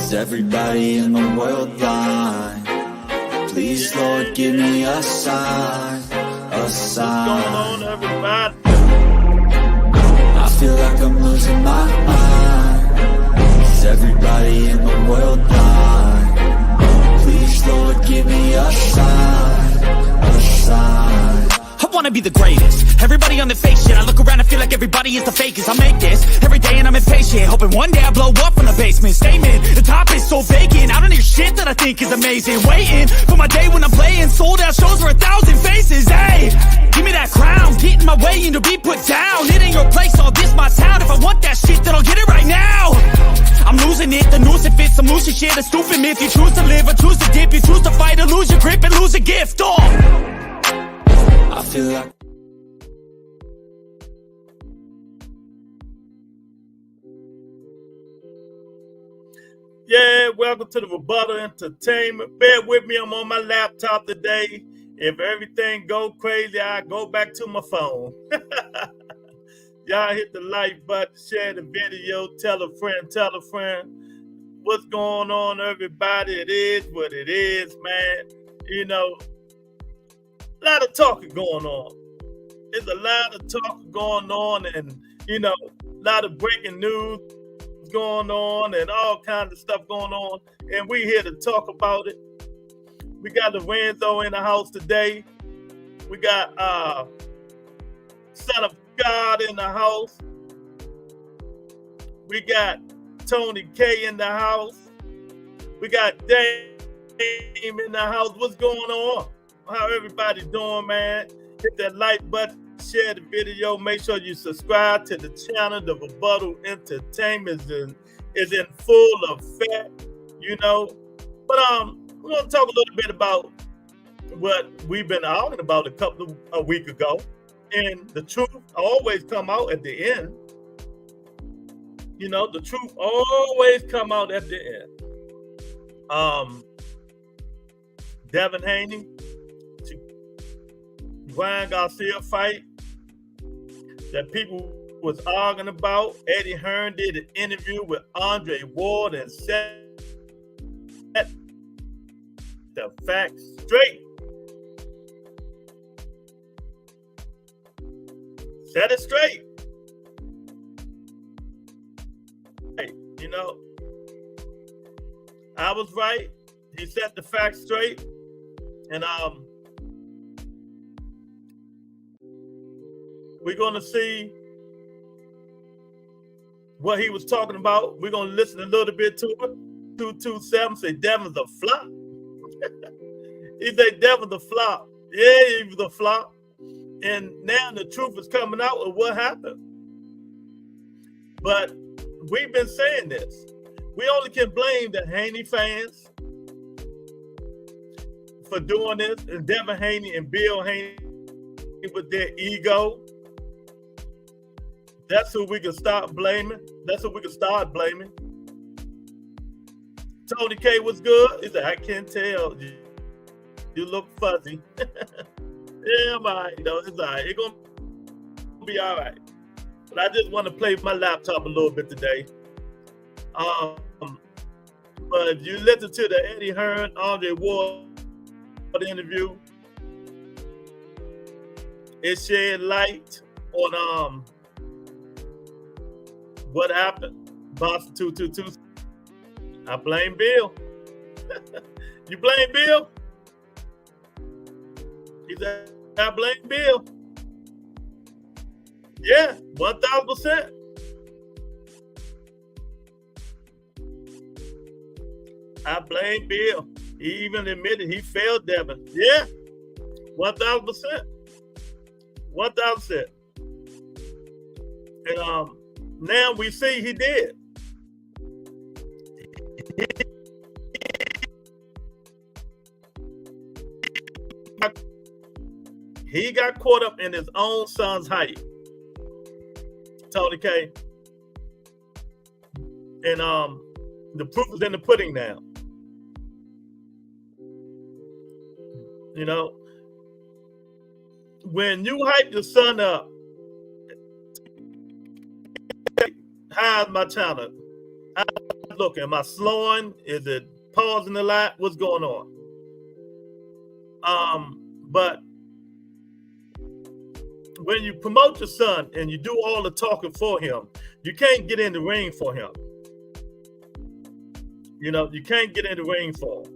Is everybody in the world blind? Please, Lord, give me a sign, a sign. What's going on, everybody? I feel like I'm losing my mind. Is everybody in the world blind? Please, Lord, give me a sign, a sign. I wanna be the greatest. Everybody on the fake shit. I look around and feel like everybody is the fakest. I make this every day and I'm impatient, hoping one day I blow up from the basement. Statement, the top is so vacant. I don't hear shit that I think is amazing. Waiting for my day when I'm playing sold out shows for 1,000 faces. Hey, give me that crown, get in my way and to be put down. It ain't your place, all this my town. If I want that shit, then I'll get it right now. I'm losing it, the noose it fits. Some losing shit, a stupid myth. You choose to live or choose to dip. You choose to fight or lose your grip and lose a gift. I feel like Yeah, welcome to the Rebuttal Entertainment. Bear with me, I'm on my laptop today. If everything go crazy, I go back to my phone. Y'all hit the like button, share the video, tell a friend, tell a friend. What's going on, everybody? It is what it is, man. You know, a lot of talking going on. There's a lot of talk going on, and you know, a lot of breaking news going on and all kinds of stuff going on, and we here to talk about it. We got Lorenzo in the house today. We got Son of God in the house. We got Tony K in the house. We got Dame in the house. What's going on? How everybody doing, man? Hit that like button, share the video. Make sure you subscribe to the channel. The Rebuttal Entertainment is in full effect, you know. But we're gonna talk a little bit about what we've been talking about a week ago. And the truth always come out at the end. You know, the truth always come out at the end. Devin Haney, Garcia fight that people was arguing about. Eddie Hearn did an interview with Andre Ward and set the facts straight. Set it straight. Hey, you know, I was right. He set the facts straight. And we're going to see what he was talking about. We're going to listen a little bit to it. 227 say Devin's a flop. He said Devin's a flop. Yeah, he was a flop. And now the truth is coming out of what happened. But we've been saying this. We only can blame the Haney fans for doing this, and Devin Haney and Bill Haney with their ego. That's who we can start blaming. That's who we can start blaming. Tony K was good. He said, I can't tell. You look fuzzy. Yeah, I'm all right. You know, it's all right. It's going to be all right. But I just want to play my laptop a little bit today. But if you listen to the Eddie Hearn, Andre Ward interview, it shed light on what happened. Boston 222. I blame Bill. You blame Bill? He said, I blame Bill. Yeah, 1,000%. I blame Bill. He even admitted he failed Devin. Yeah, 1,000%. 1,000%. And now we see he did. He got caught up in his own son's hype. Tony K. And the proof is in the pudding now. You know, when you hype your son up, how's my channel? looking? Am I slowing? Is it pausing a lot? What's going on? But when you promote your son and you do all the talking for him, you can't get in the ring for him. You know, you can't get in the ring for him.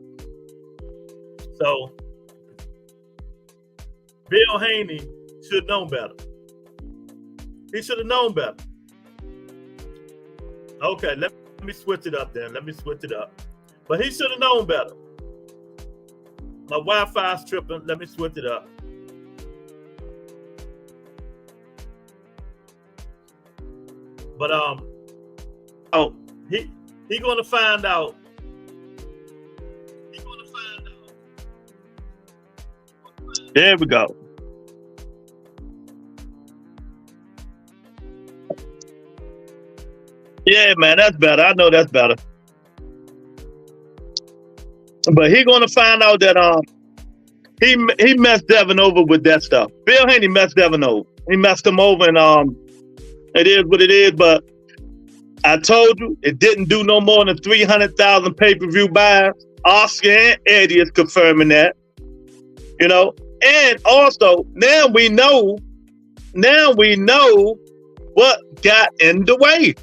So Bill Haney should have known better. He should have known better. Okay, let me switch it up then. Let me switch it up. But he should have known better. My Wi-Fi's tripping. Let me switch it up. But he gonna find out. There we go. Yeah, man, that's better. I know that's better. But he gonna find out that he messed Devin over with that stuff. Bill Haney messed Devin over. He messed him over, and it is what it is. But I told you it didn't do no more than 300,000 pay-per-view buys. Oscar and Eddie is confirming that. You know, and also now we know what got in the way.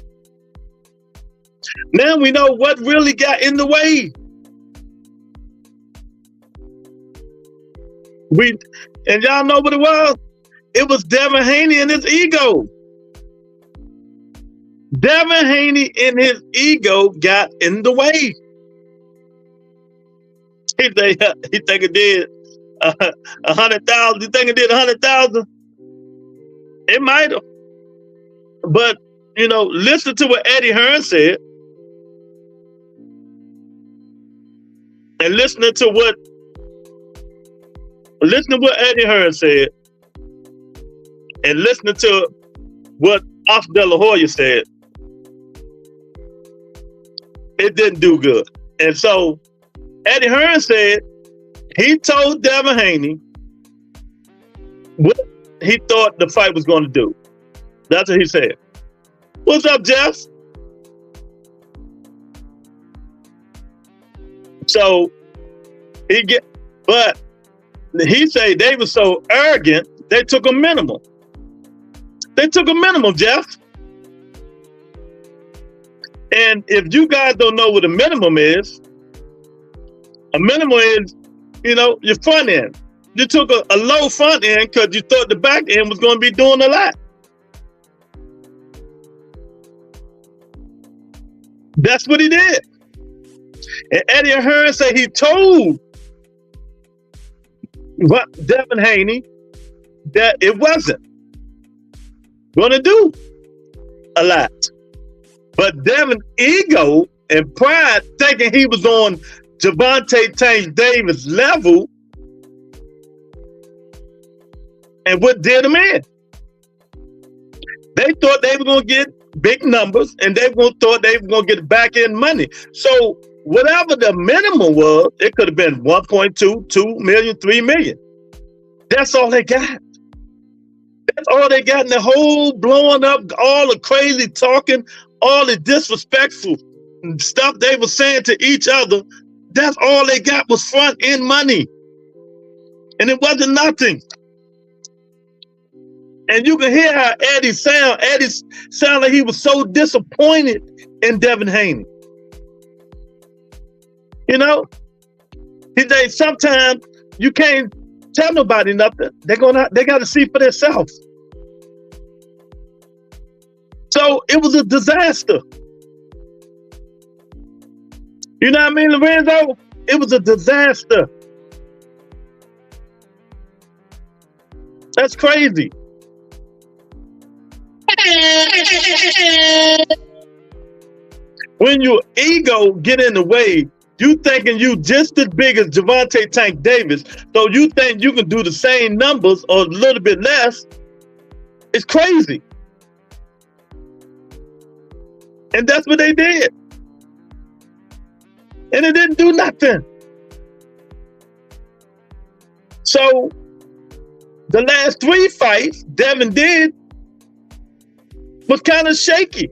Now we know what really got in the way. And y'all know what it was? It was Devin Haney and his ego. Devin Haney and his ego got in the way. He think it did 100,000. You think it did 100,000? It might have. But, you know, listen to what Eddie Hearn said. And listen to what Eddie Hearn said. And listen to what Oscar De La Hoya said. It didn't do good. And so Eddie Hearn said he told Devin Haney what he thought the fight was going to do. That's what he said. What's up, Jeff? So but he said they were so arrogant, they took a minimum. They took a minimum, Jeff. And if you guys don't know what a minimum is you know, your front end. You took a low front end because you thought the back end was going to be doing a lot. That's what he did. And Eddie Hearn said he told Devin Haney that it wasn't going to do a lot. But Devin's ego and pride, thinking he was on Gervonta Tank Davis level, and what did him in? They thought they were going to get big numbers, and they thought they were going to get back end money. So whatever the minimum was, it could have been 1.2, 2 million, 3 million. That's all they got. That's all they got in the whole blowing up, all the crazy talking, all the disrespectful stuff they were saying to each other. That's all they got was front end money. And it wasn't nothing. And you can hear how Eddie sound. Eddie sound like he was so disappointed in Devin Haney. You know? He said sometimes you can't tell nobody nothing. They got to see for themselves. So it was a disaster. You know what I mean, Lorenzo? It was a disaster. That's crazy. When your ego get in the way, you thinking you just as big as Gervonta Tank Davis, so you think you can do the same numbers or a little bit less. It's crazy. And that's what they did. And it didn't do nothing. So the last 3 fights Devin did was kind of shaky.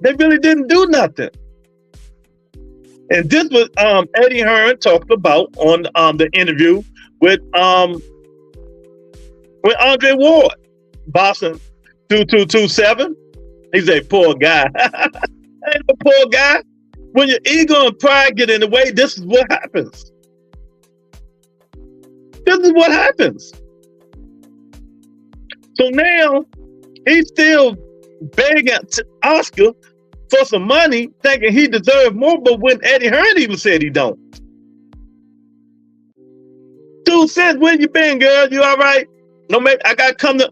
They really didn't do nothing. And this was Eddie Hearn talked about on the interview with Andre Ward, Boston 2227. He's a poor guy. Ain't a poor guy. When your ego and pride get in the way, this is what happens. This is what happens. So now he's still begging Oscar for some money, thinking he deserves more. But when Eddie Hearn even said he don't. Dude said, "Where you been, girl? You all right? No, man, I gotta come to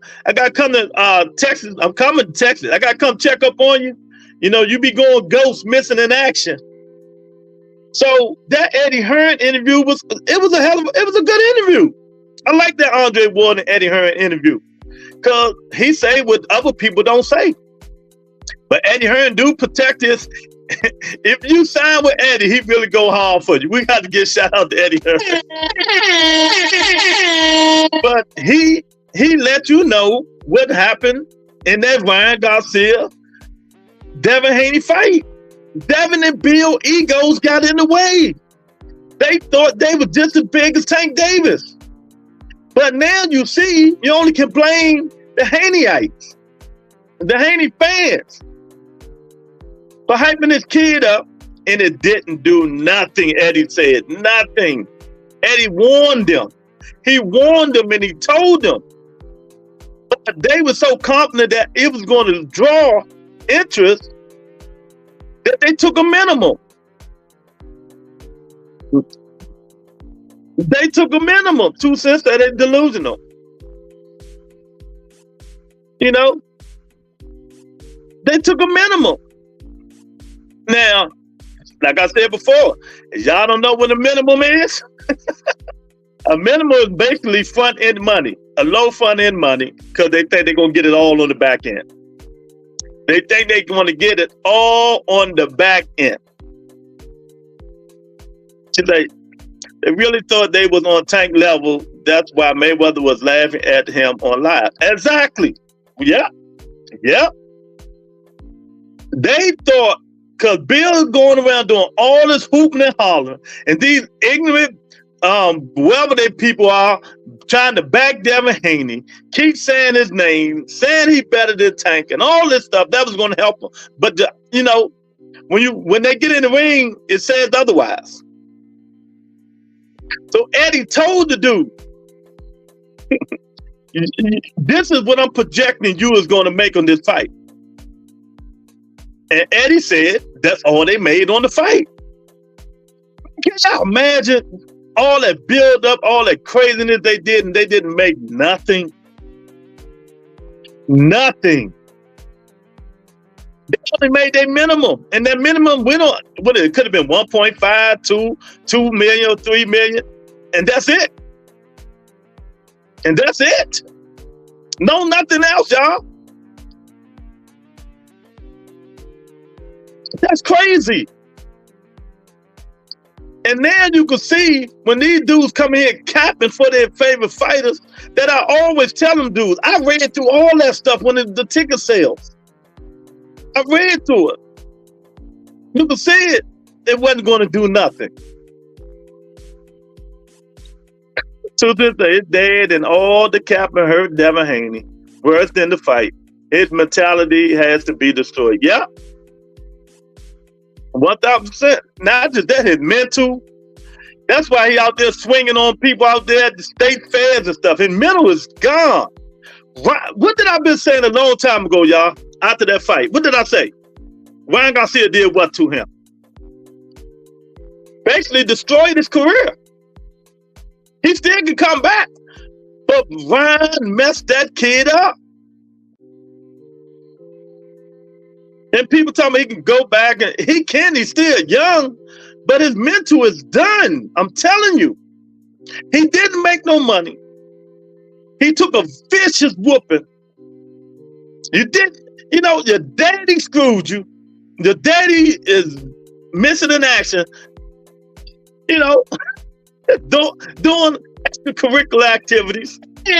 Texas. I'm coming to Texas. I gotta come check up on you. You know, you be going ghost, missing in action." So that Eddie Hearn interview was a good interview. I like that Andre Ward and Eddie Hearn interview because he say what other people don't say. But Eddie Hearn do protect his. If you sign with Eddie, he really go hard for you. We got to give shout out to Eddie Hearn. But he let you know what happened in that Ryan Garcia, Devin Haney fight. Devin and Bill egos got in the way. They thought they were just as big as Tank Davis. But now you see, you only can blame the Haneyites, the Haney fans, for hyping his kid up, and it didn't do nothing, Eddie said. Nothing. Eddie warned them. He warned them and he told them. But they were so confident that it was going to draw interest that they took a minimum. They took a minimum. 2 cents that they're delusional. You know? They took a minimum. Now, like I said before, y'all don't know what a minimum is? A minimum is basically front-end money, a low front-end money, because they think they're going to get it all on the back end. They think they're going to get it all on the back end. They really thought they was on Tank level. That's why Mayweather was laughing at him on live. Exactly. Yeah. Yeah. They thought, because Bill is going around doing all this hooping and hollering, and these ignorant, whoever they people are, trying to back Devin Haney, keep saying his name, saying he better than Tank, and all this stuff, that was going to help them. But, you know, when they get in the ring, it says otherwise. So Eddie told the dude, this is what I'm projecting you is going to make on this fight. And Eddie said, that's all they made on the fight. Can y'all imagine all that build up, all that craziness they did, and they didn't make nothing? Nothing. They only made their minimum. And that minimum went on, it could have been 1.5, 2 million, 3 million. And that's it. And that's it. No, nothing else, y'all. That's crazy. And now you can see when these dudes come in here capping for their favorite fighters, that I always tell them dudes, I read through all that stuff when the ticket sales. I read through it. You can see it. It wasn't going to do nothing. To this day, it's dead, and all the capping hurt Devin Haney. Worse than the fight. His mentality has to be destroyed. Yeah. 1000%. Not just that, his mental. That's why he out there swinging on people out there at the state fairs and stuff. His mental is gone. What did I been saying a long time ago, y'all? After that fight, what did I say? Ryan Garcia did what to him? Basically destroyed his career. He still can come back, but Ryan messed that kid up. And people tell me he can go back, and he can. He's still young, but his mental is done. I'm telling you. He didn't make no money. He took a vicious whooping. You did, you know, your daddy screwed you. Your daddy is missing in action. You know, doing extracurricular activities. You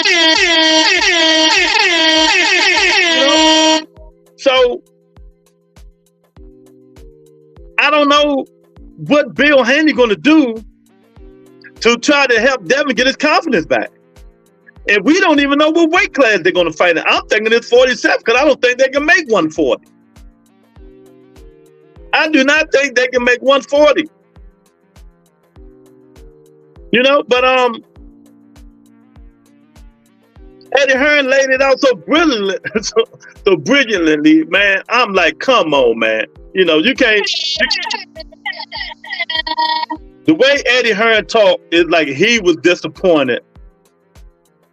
know? So I don't know what Bill Haney going to do to try to help Devin get his confidence back. And we don't even know what weight class they're going to fight in. I'm thinking it's 47 because I don't think they can make 140. I do not think they can make 140. You know, but Eddie Hearn laid it out so brilliantly, so brilliantly, man. I'm like, come on, man. You know, you can't. The way Eddie Hearn talked is like he was disappointed.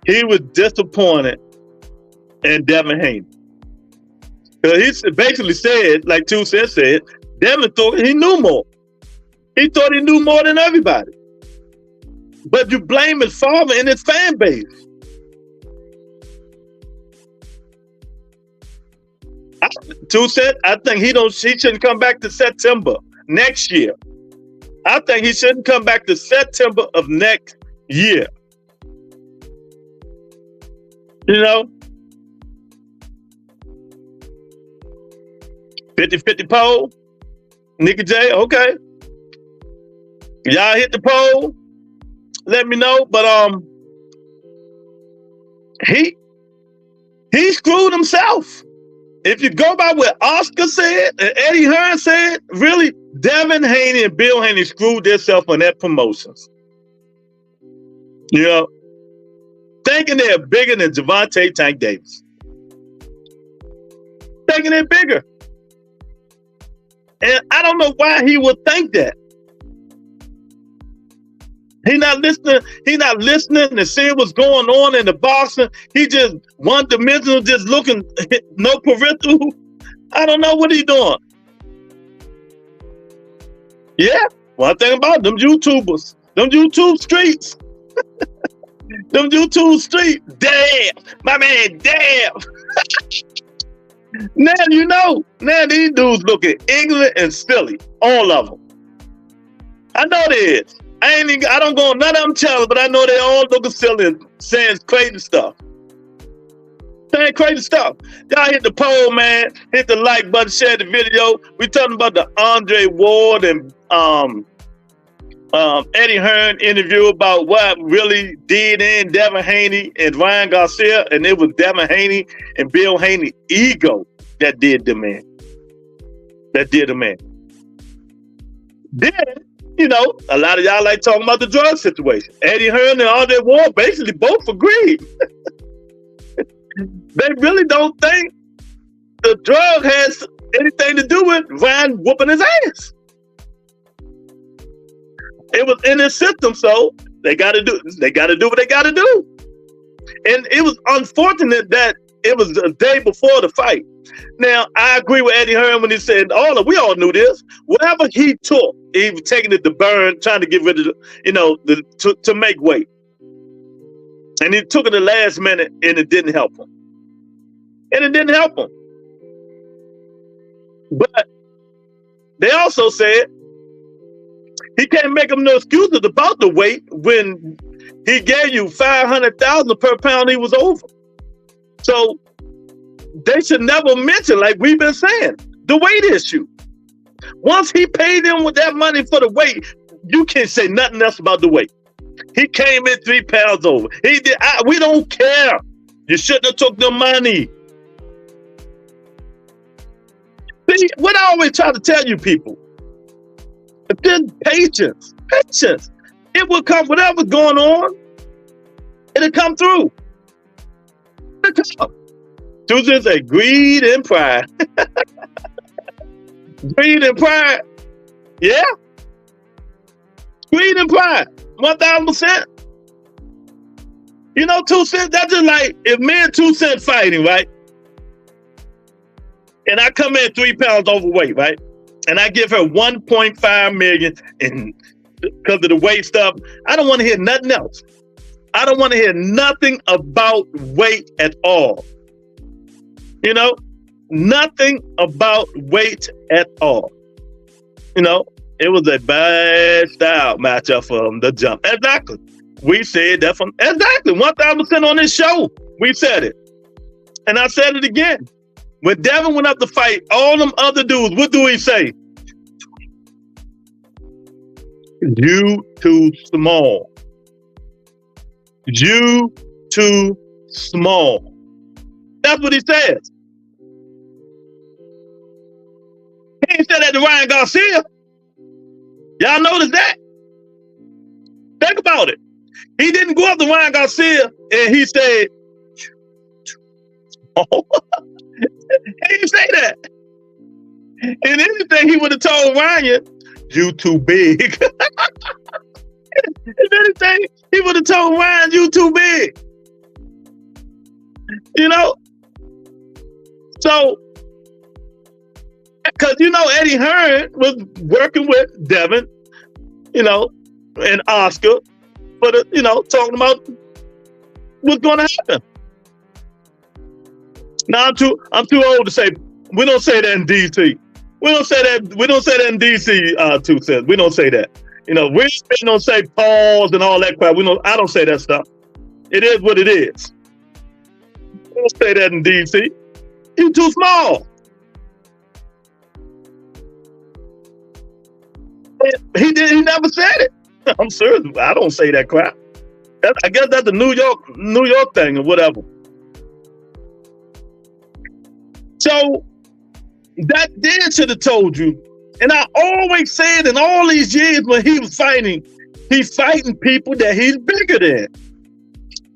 He was disappointed in Devin Haney. Because he basically said, like 2 Cents said, Devin thought he knew more. He thought he knew more than everybody. But you blame his father and his fan base. 2 Cents, I think he shouldn't come back to September next year. I think he shouldn't come back to September of next year. You know? 50-50 poll. Nicky J, okay. Y'all hit the poll. Let me know. But he screwed himself. If you go by what Oscar said and Eddie Hearn said, really, Devin Haney and Bill Haney screwed themselves on that promotions. You know, thinking they're bigger than Gervonta Tank Davis. Thinking they're bigger. And I don't know why he would think that. He's not listening to see what's going on in the boxing. He just one-dimensional, just looking, no peripheral. I don't know what he's doing. Yeah, one thing about them YouTubers, them YouTube streets. Them YouTube streets, damn, my man, damn. Now you know, now these dudes looking ignorant and silly, all of them. I know they is. I don't go on none of them channels, but I know they all looking silly and saying crazy stuff. Saying crazy stuff. Y'all hit the poll, man. Hit the like button, share the video. We talking about the Andre Ward and Eddie Hearn interview about what really did in Devin Haney and Ryan Garcia, and it was Devin Haney and Bill Haney ego that did the man. That did the man. Then, you know, a lot of y'all like talking about the drug situation. Eddie Hearn and Andre Ward basically both agreed. They really don't think the drug has anything to do with Ryan whooping his ass. It was in his system, so they got to do what they got to do. And it was unfortunate that it was the day before the fight. Now, I agree with Eddie Hearn when he said, we all knew this. Whatever he took, he was taking it to burn, trying to get rid of, to make weight. And he took it the last minute, and it didn't help him. But they also said he can't make him no excuses about the weight when he gave you $500,000 per pound he was over. So they should never mention, like we've been saying, the weight issue. Once he paid them with that money for the weight, you can't say nothing else about the weight. He came in 3 pounds over. He did. We don't care. You shouldn't have took the money. See, what I always try to tell you people, then patience. It will come, whatever's going on, it'll come through. Susan say greed and pride. Greed and pride. Yeah. Greed and pride. 1,000%. 2 Cents, that's just like if me and 2 Cents fighting, right? And I come in 3 pounds overweight, right? And I give her 1.5 million and because of the weight stuff. I don't want to hear nothing else. I don't want to hear nothing about weight at all. Nothing about weight at all. It was a bad style matchup from the jump. Exactly. We said that exactly 1,000% on this show. We said it. And I said it again. When Devin went up to fight all them other dudes, what do he say? You too small. You too small. That's what he says. He ain't said that to Ryan Garcia. Y'all notice that? Think about it. He didn't go up to Ryan Garcia and he said, oh. He didn't say that. And anything he would have told Ryan, you too big. If anything, he would have told Ryan, you too big. You know? So, because, you know, Eddie Hearn was working with Devin, you know, and Oscar, for the, you know, talking about what's going to happen. Now, I'm too old to say, we don't say that in DC. We don't say that in DC, 2 cents. We don't say that. You know, we don't say pause and all that crap. I don't say that stuff. It is what it is. We don't say that in DC. You too small. He never said it. I'm serious. I don't say that crap. I guess that's the New York thing or whatever. So that then should have told you. And I always said in all these years when he was fighting, he's fighting people that he's bigger than.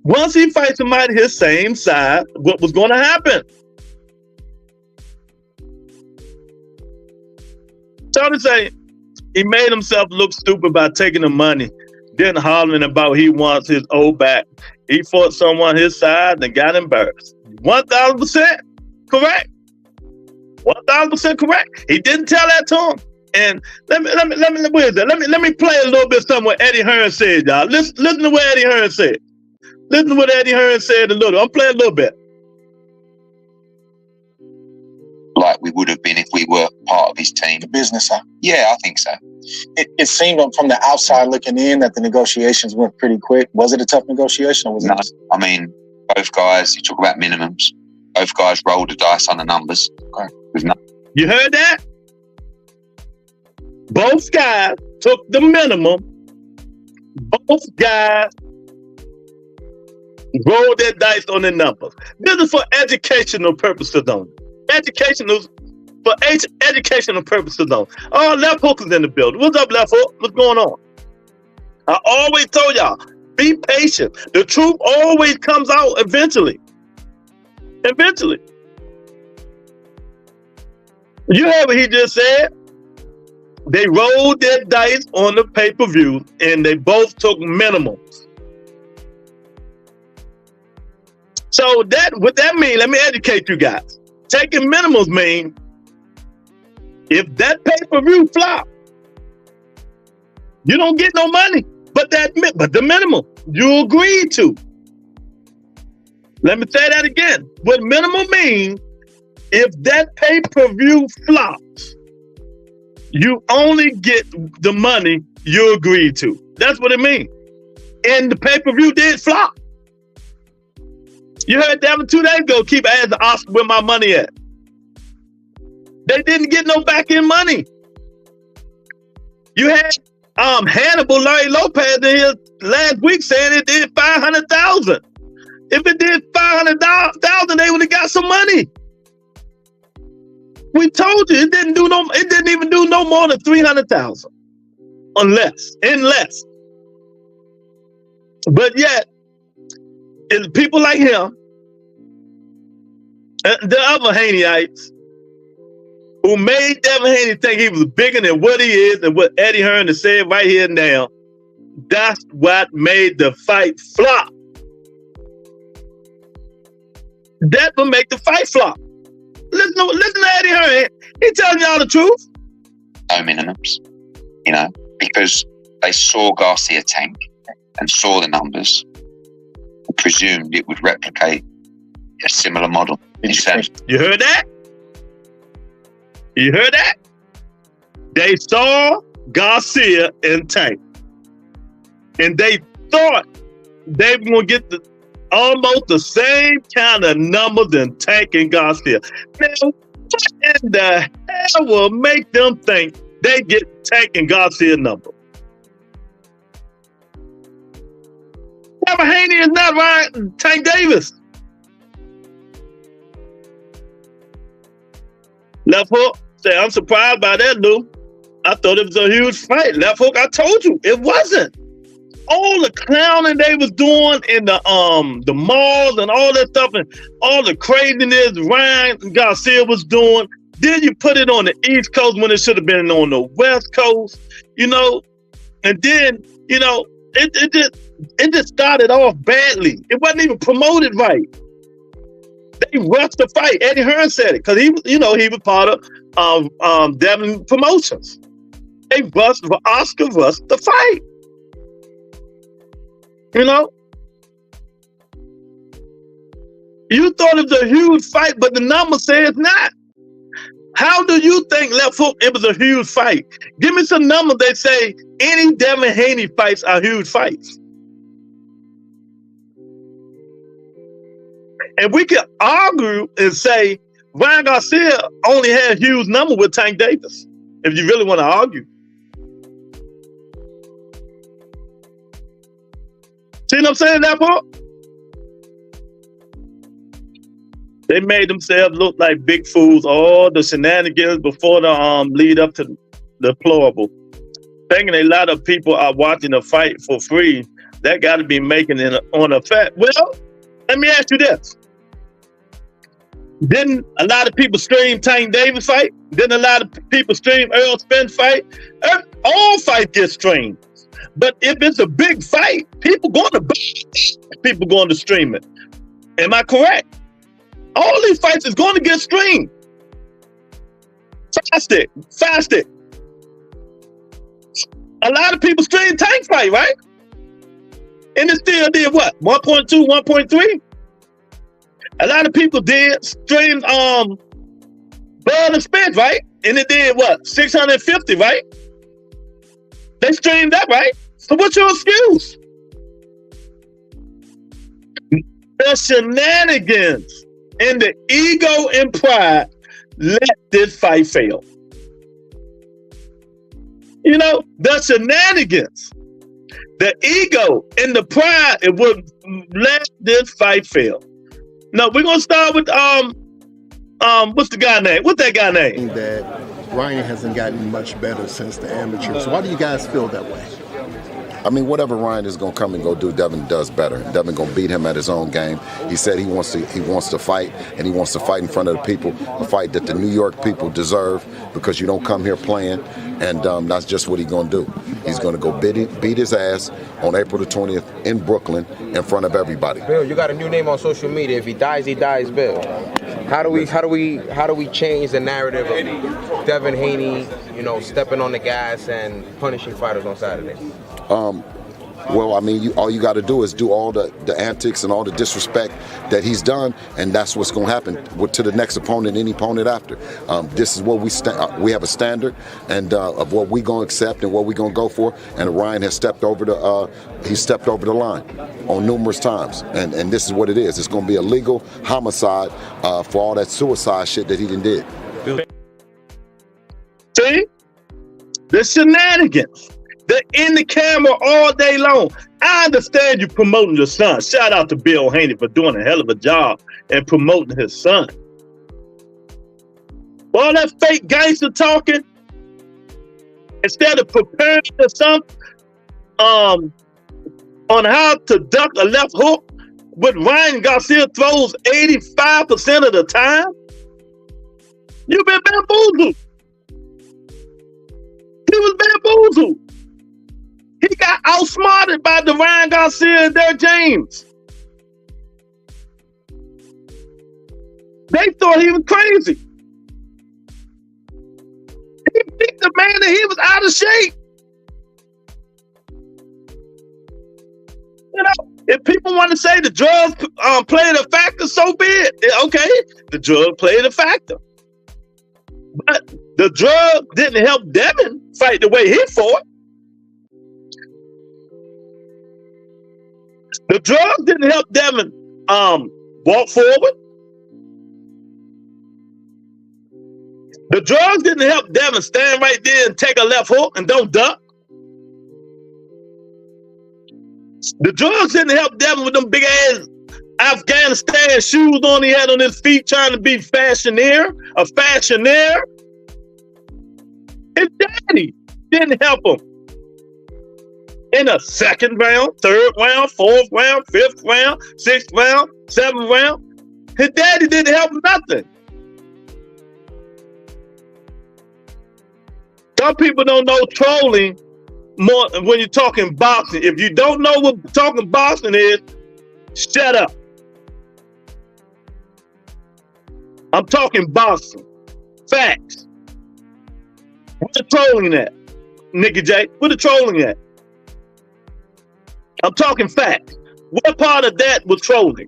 Once he fights somebody his same size, what was going to happen? So to say, he made himself look stupid by taking the money, then hollering about he wants his old back. He fought someone his size and got embarrassed. 1,000% correct. 1,000% correct. He didn't tell that to him. And let me play a little bit something what Eddie Hearn said, y'all. Listen to what Eddie Hearn said. Listen to what Eddie Hearn said a little. I'm playing a little bit. Like we would have been if we were part of his team. The business, huh? Yeah, I think so. It seemed from the outside looking in that the negotiations went pretty quick. Was it a tough negotiation or was No, it? I mean, both guys, you talk about minimums. Both guys rolled the dice on the numbers. Okay. You heard that? Both guys took the minimum. Both guys rolled their dice on the numbers. This is for educational purposes only. Educational purposes only. Oh, Left Hook is in the building. What's up, Left Hook? What's going on? I always told y'all, be patient. The truth always comes out eventually. Eventually. You heard what he just said? They rolled their dice on the pay-per-view and they both took minimums. So what that means, let me educate you guys. Taking minimums mean if that pay-per-view flop, you don't get no money, but the minimum you agreed to. Let me say that again. What minimum means, if that pay-per-view flops, you only get the money you agreed to. That's what it means. And the pay-per-view did flop. You heard Devin 2 days ago keep asking Oscar where my money at. They didn't get no back-end money. You had Hannibal, Larry Lopez in here last week saying it did 500,000. If it did 500,000, they would have got some money. We told you it didn't even do no more than 300,000. Unless. But yet, it's people like him, the other Haneyites, who made Devin Haney think he was bigger than what he is and what Eddie Hearn has said right here and now. That's what made the fight flop. That will make the fight flop. Listen to Eddie Hearn. He telling y'all the truth. No minimums, you know, because they saw Garcia tank and saw the numbers, and presumed it would replicate a similar model. You heard that? You heard that? They saw Garcia and Tank, and they thought they were going to get almost the same kind of numbers in Tank and Garcia. Now, what in the hell will make them think they get Tank and Garcia number? Devin Haney is not Ryan Tank Davis. Left hook. Say, I'm surprised by that, dude. I thought it was a huge fight. Left hook, I told you, it wasn't. All the clowning they was doing in the malls and all that stuff and all the craziness Ryan Garcia was doing. Then you put it on the East Coast when it should have been on the West Coast, you know. And then, you know, it just started off badly. It wasn't even promoted right. They rushed the fight. Eddie Hearn said it because he was part of Devin Promotions. They Oscar rushed the fight. You know, you thought it was a huge fight, but the number says not. How do you think left hook it was a huge fight? Give me some numbers that say any Devin Haney fights are huge fights. And we can argue and say Ryan Garcia only had a huge number with Tank Davis, if you really want to argue. See what I'm saying, that part? They made themselves look like big fools. All the shenanigans before the lead up to the deplorable. Thinking a lot of people are watching the fight for free. That got to be making it on effect. Well, let me ask you this. Didn't a lot of people stream Tank Davis fight? Didn't a lot of people stream Earl Spence fight? All fights get streamed. But if it's a big fight, people going to stream it. Am I correct? All these fights is going to get streamed. Fast it. A lot of people stream Tank fight, right? And it still did what? 1.2, 1.3? A lot of people did stream Bud and Spence, right? And it did what? 650, right? They streamed that, right? So what's your excuse? The shenanigans and the ego and pride let this fight fail. You know, the shenanigans, the ego and the pride, it would let this fight fail. Now we're gonna start with what's the guy name? What's that guy name? That Ryan hasn't gotten much better since the amateur. So why do you guys feel that way? I mean, whatever Ryan is going to come and go do, Devin does better. Devin going to beat him at his own game. He said he wants to fight, and he wants to fight in front of the people, a fight that the New York people deserve, because you don't come here playing, and that's just what he's going to do. He's going to go beat his ass on April the 20th in Brooklyn in front of everybody. Bill, you got a new name on social media. If he dies, Bill. How do we change the narrative of Devin Haney, you know, stepping on the gas and punishing fighters on Saturday? Well, I mean, all you got to do is do all the antics and all the disrespect that he's done, and that's what's going to happen to the next opponent, any opponent after. This is what we have a standard and of what we're going to accept and what we're going to go for. And Ryan has stepped over the line on numerous times, and this is what it is. It's going to be a legal homicide for all that suicide shit that he did. See, the shenanigans. They're in the camera all day long. I understand you promoting your son. Shout out to Bill Haney for doing a hell of a job and promoting his son. All that fake gangster talking, instead of preparing for something on how to duck a left hook, what Ryan Garcia throws 85% of the time, you've been bamboozled. He was bamboozled. He got outsmarted by the Ryan Garcia and Derek James. They thought he was crazy. He beat the man that he was out of shape. You know, if people want to say the drugs played a factor, so be it. Okay, the drug played a factor. But the drug didn't help Devin fight the way he fought. The drug didn't help Devin walk forward. The drugs didn't help Devin stand right there and take a left hook and don't duck. The drugs didn't help Devin with them big ass Afghanistan shoes on he had on his feet trying to be a fashionaire. His daddy didn't help him. In the second round, third round, fourth round, fifth round, sixth round, seventh round, his daddy didn't help him nothing. Some people don't know trolling more when you're talking boxing. If you don't know what talking boxing is, shut up. I'm talking boxing. Facts. Where's the trolling at? Nicky J, where the trolling at? I'm talking facts. What part of that was trolling?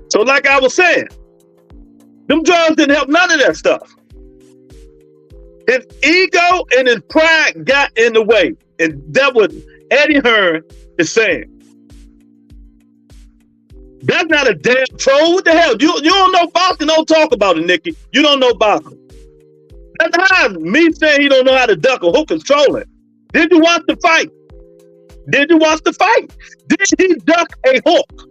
So like I was saying, them drugs didn't help none of that stuff. His ego and his pride got in the way. And that was Eddie Hearn is saying. That's not a damn troll. What the hell? You don't know boxing, don't talk about it, Nicky. You don't know boxing. That's how me saying he don't know how to duck a hook is trolling. Did you watch the fight? Did you watch the fight? Did he duck a hook?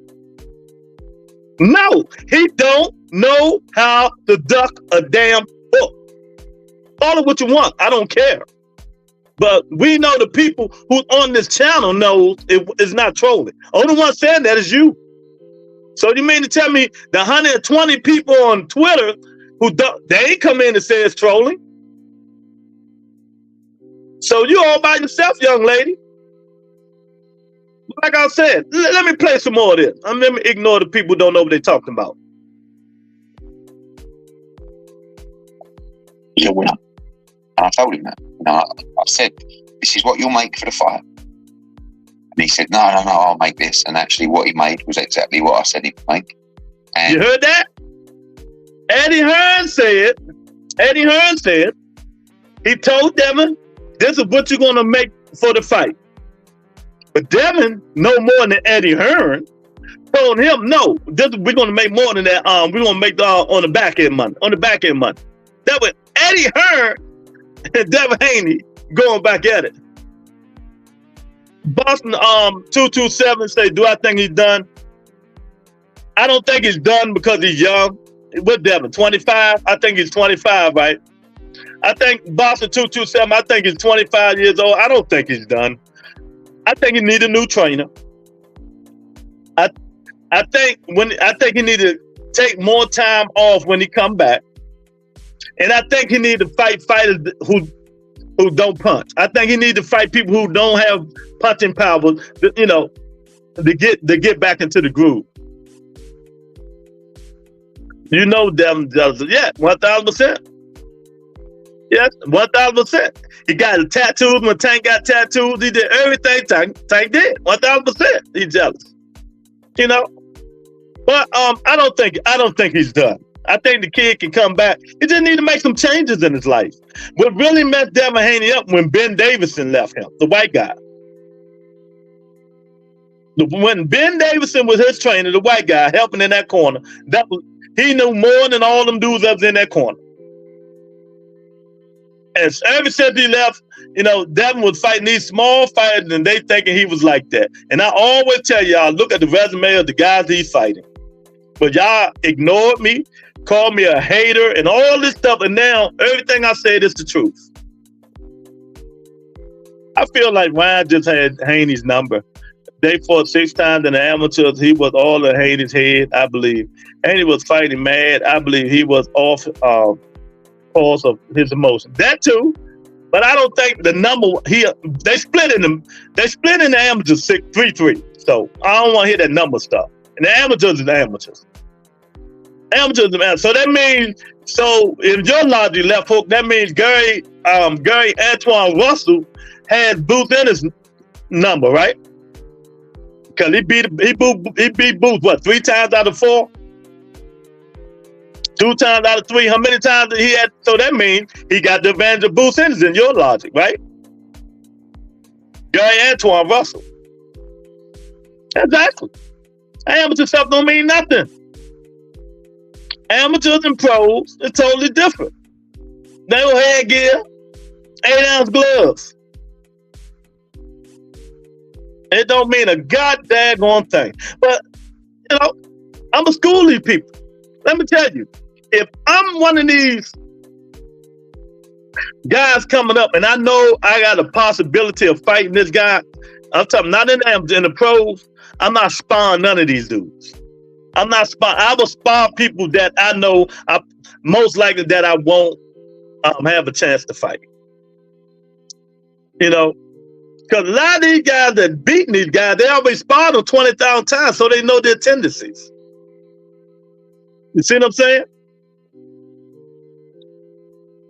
No, he don't know how to duck a damn hook. Call it what you want. I don't care. But we know the people who's on this channel knows it's not trolling. Only one saying that is you. So you mean to tell me the 120 people on Twitter who they ain't come in and say it's trolling? So you all by yourself, young lady. Like I said, let me play some more of this. Let me ignore the people who don't know what they're talking about. He's a winner. And I told him that. I said, this is what you'll make for the fight. And he said, no, I'll make this. And actually what he made was exactly what I said he'd make. And you heard that? Eddie Hearn said, he told Devin, this is what you're going to make for the fight. But Devin, no more than Eddie Hearn, told him, no, we're going to make more than that. We're going to make on the back end money. That was Eddie Hearn and Devin Haney going back at it. Boston 227 say, do I think he's done? I don't think he's done because he's young. What Devin, 25? I think he's 25, right? I think Boston 227, I think he's 25 years old. I don't think he's done. I think he need a new trainer. I think he need to take more time off when he come back. And I think he need to fight fighters who don't punch. I think he need to fight people who don't have punching power, to get back into the groove. You know Devin does it. Yeah, 1,000%. Yes, 1,000%. He got tattoos when Tank got tattoos. He did everything Tank did. 1,000%. He's jealous. But I don't think he's done. I think the kid can come back. He just need to make some changes in his life. What really messed Devin Haney up when Ben Davison left him, the white guy. When Ben Davison was his trainer, the white guy helping in that corner, he knew more than all them dudes that was in that corner. And ever since he left, Devin was fighting these small fighters and they thinking he was like that. And I always tell y'all, look at the resume of the guys he's fighting. But y'all ignored me, called me a hater and all this stuff. And now everything I said is the truth. I feel like Ryan just had Haney's number. They fought 6 times in the amateurs. He was all in Haney's head, I believe. Haney was fighting mad. I believe he was off cause of his emotions. That too. But I don't think the number they split in the amateurs 3-3. So I don't want to hear that number stuff. And the amateurs is the amateurs. So that means, if your logic left hook, that means Gary Antoine Russell has Booth in his number, right? Because he beat Booth, what, 3 times out of 4? 2 times out of 3. How many times did he had? So that means he got the advantage of Booth Sanders in your logic, right? Gary Antoine Russell. Exactly. Amateur stuff don't mean nothing. Amateurs and pros is totally different. no headgear, 8-ounce gloves. It don't mean a goddamn thing. But, you know, I'm a school these people. Let me tell you, if I'm one of these guys coming up and I know I got a possibility of fighting this guy, I'm talking not in the pros, I'm not sparring none of these dudes. I'm not sparring. I will spar people that I know most likely that I won't have a chance to fight. You know, because a lot of these guys that beating these guys, they always sparred them 20,000 times, so they know their tendencies. You see what I'm saying?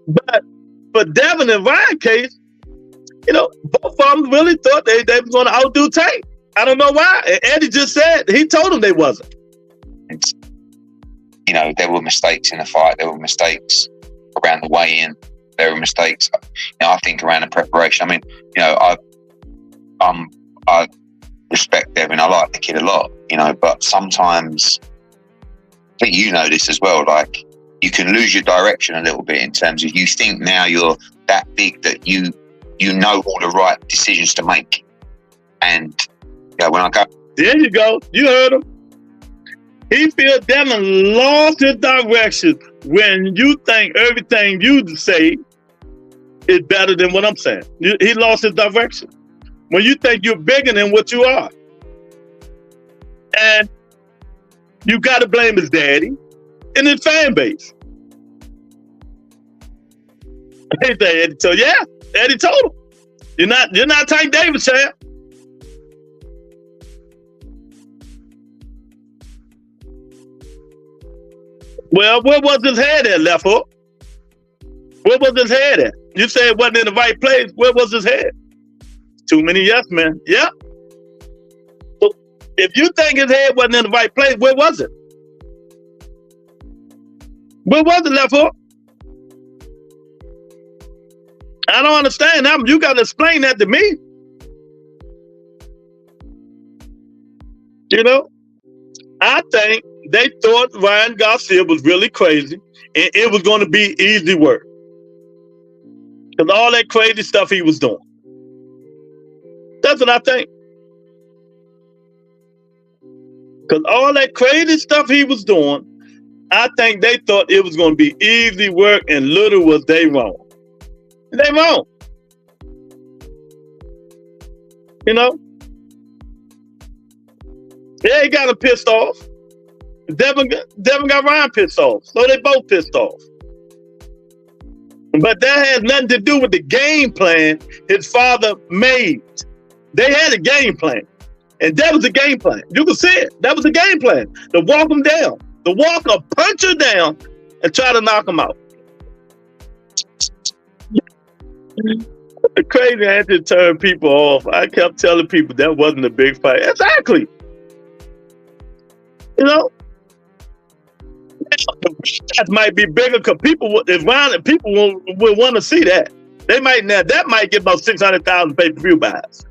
But for Devin and Ryan case, you know, both of them really thought they were going to outdo Tank. I don't know why. And Eddie just said, he told them they wasn't. You know, there were mistakes in the fight. There were mistakes around the weigh-in. There were mistakes, you know, I think around the preparation. I mean, you know, I respect Devin. I like the kid a lot, you know, but sometimes, I think you know this as well, like, you can lose your direction a little bit in terms of you think now you're that big that you know all the right decisions to make. And, you know, when I go... There you go. You heard him. He feels Devin lost his direction when you think everything you say is better than what I'm saying. He lost his direction. When you think you're bigger than what you are. And you got to blame his daddy and his fan base. Eddie told, yeah, Eddie told him. You're not Tank Davis, champ. Well, where was his head at, left hook? Where was his head at? You said it wasn't in the right place. Where was his head? Too many yes men. Yeah. So if you think his head wasn't in the right place, where was it? Where was it, left hook? I don't understand that. You got to explain that to me. You know, I think they thought Ryan Garcia was really crazy and it was going to be easy work. Because all that crazy stuff he was doing. That's what I think. Because all that crazy stuff he was doing, I think they thought it was going to be easy work, and little was they wrong. They wrong. You know? Yeah, he got him pissed off. Devin got Ryan pissed off. So they both pissed off. But that has nothing to do with the game plan his father made. They had a game plan. And that was the game plan. You can see it. That was the game plan. To walk him down. To walk a puncher down and try to knock him out. The crazy I had to turn people off. I kept telling people that wasn't a big fight. Exactly. You know? That might be bigger because people will want to see that. They might now that might get about 600,000 pay-per-view buys.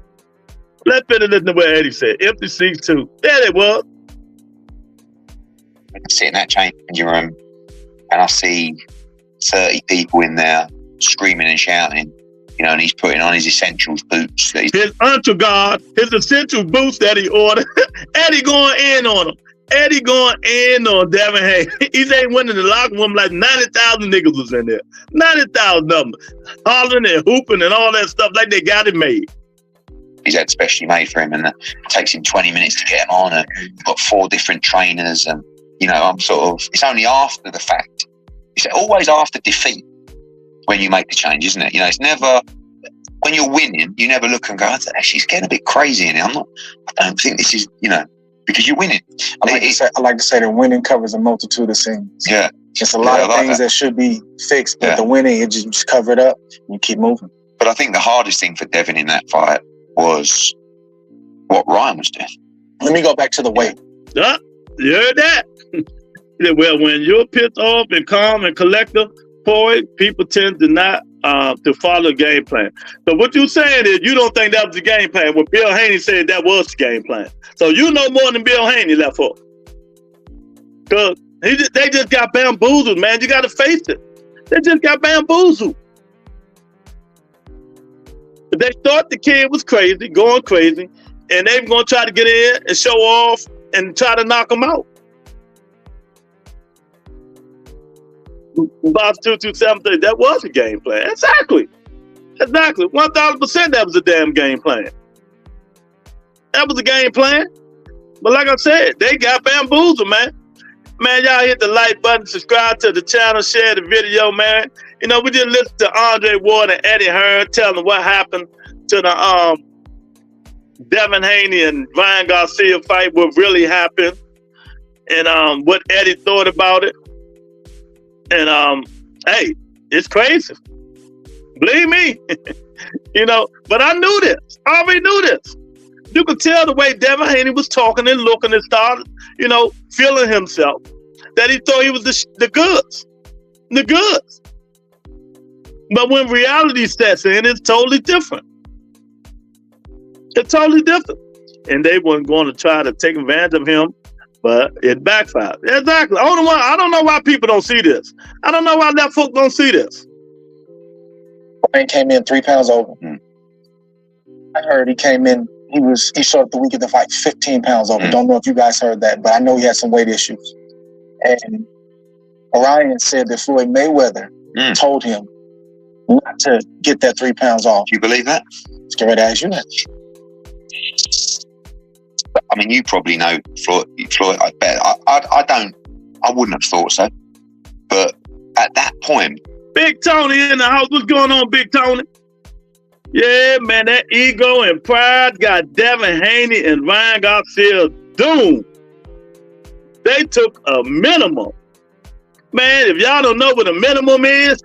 Let's finish listening to what Eddie said. Empty seats too. There it was. I sit in that changing room and I see 30 people in there screaming and shouting, you know, and he's putting on his essentials boots. His entourage, his essential boots that he ordered. Eddie going in on him. Eddie going in on Devin Haney. He ain't went in the locker room like 90,000 niggas was in there. 90,000 of them. Hollering and hooping and all that stuff like they got it made. He's had specially made for him, and it takes him 20 minutes to get him on. And you've got 4 different trainers, and you know, I'm sort of. It's only after the fact. It's always after defeat when you make the change, isn't it? You know, it's never when you're winning. You never look and go, "Actually, it's getting a bit crazy in here." I don't think this is, you know, because you're winning. I like to say that winning covers a multitude of sins. Yeah, it's a lot of things that should be fixed, but the winning, it just cover it up and you keep moving. But I think the hardest thing for Devin in that fight was what Ryan was doing. Let me go back to the weight. You heard that? Well, when you're pissed off and calm and collective, people tend to not to follow the game plan. So what you're saying is you don't think that was the game plan. Well, Bill Haney said that was the game plan. So you know more than Bill Haney, left hook. Because they just got bamboozled, man. You got to face it. They just got bamboozled. They thought the kid was crazy, going crazy, and they were going to try to get in and show off and try to knock him out. Box 227, that was a game plan. Exactly. 1,000% that was a damn game plan. That was a game plan. But like I said, they got bamboozled, man. Man, y'all hit the like button, subscribe to the channel, share the video, man. You know, we just listened to Andre Ward and Eddie Hearn telling them what happened to the Devin Haney and Ryan Garcia fight, what really happened, and what Eddie thought about it. And hey, it's crazy. Believe me. You know, but I knew this. I already knew this. You could tell the way Devin Haney was talking and looking and started, you know, feeling himself, that he thought he was the goods. The goods. But when reality sets in, it's totally different. It's totally different. And they weren't going to try to take advantage of him, but it backfired. Exactly. I don't know why people don't see this. I don't know why that folk don't see this. Ryan came in 3 pounds over. I heard he came in. He showed up the week of the fight 15 pounds over. Don't know if you guys heard that, but I know he had some weight issues. And Orion said that Floyd Mayweather told him not to get that 3 pounds off. Do you believe that? Let's get ready to ask you that. I mean, you probably know Floyd. I bet. I wouldn't have thought so. But at that point, Big Tony in the house. What's going on, Big Tony? Yeah, man, that ego and pride got Devin Haney and Ryan Garcia doomed. They took a minimum. Man, if y'all don't know what a minimum is,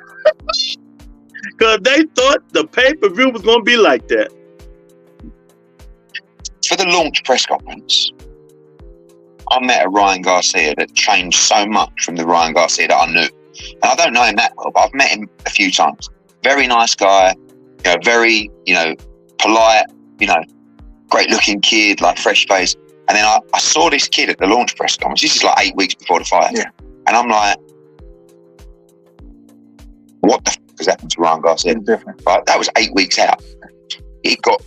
because they thought the pay-per-view was going to be like that. For the launch press conference, I met a Ryan Garcia that changed so much from the Ryan Garcia that I knew. And I don't know him that well, but I've met him a few times. Very nice guy. You know, very, polite, great looking kid, like fresh face. And then I saw this kid at the launch press conference. This is like 8 weeks before the fight. Yeah. And I'm like, what the fuck has happened to Ryan Garcia? Different. Right? That was 8 weeks out. It got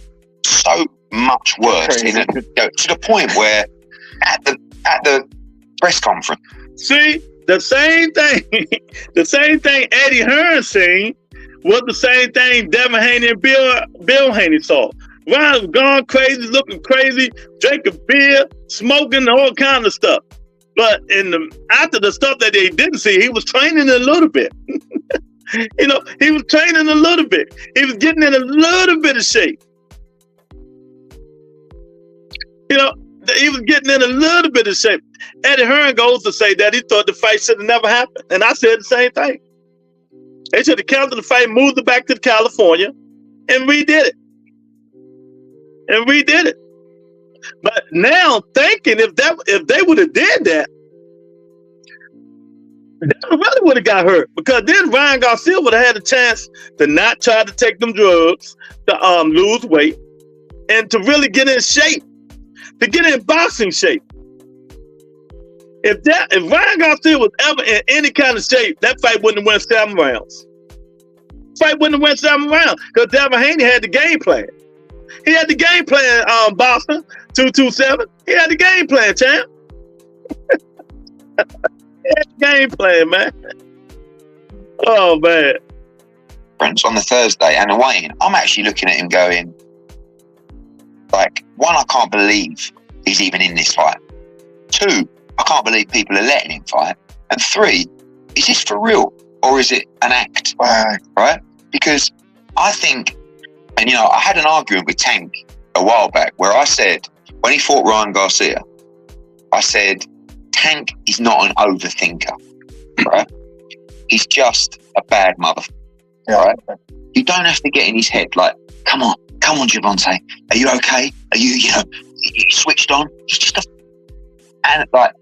so much worse to the point where at the press conference. See, the same thing Eddie Hearn seen was the same thing Devin Haney and Bill Haney saw. Ryan was gone crazy, looking crazy, drinking beer, smoking, all kind of stuff. But after the stuff that they didn't see, he was training a little bit. He was training a little bit. He was getting in a little bit of shape. He was getting in a little bit of shape. Eddie Hearn goes to say that he thought the fight should have never happened. And I said the same thing. They should have canceled the fight, moved it back to California, and redid it. But now thinking if they would have did that, they really would have got hurt, because then Ryan Garcia would have had a chance to not try to take them drugs, to lose weight, and to really get in shape, to get in boxing shape. If Ryan Garcia was ever in any kind of shape, that fight wouldn't have went 7 rounds. Because Devin Haney had the game plan. He had the game plan, Boston 227. He had the game plan, champ. He had the game plan, man. Oh, man. On the Thursday and Wayne, I'm actually looking at him going, like, 1, I can't believe he's even in this fight. 2, I can't believe people are letting him fight. And 3, is this for real or is it an act? Right? Because I think, and I had an argument with Tank a while back where I said, when he fought Ryan Garcia, I said, Tank is not an overthinker, right? He's just a bad motherfucker, right? You don't have to get in his head like, come on, Gervonta, are you okay? Are you, you switched on? He's just and like,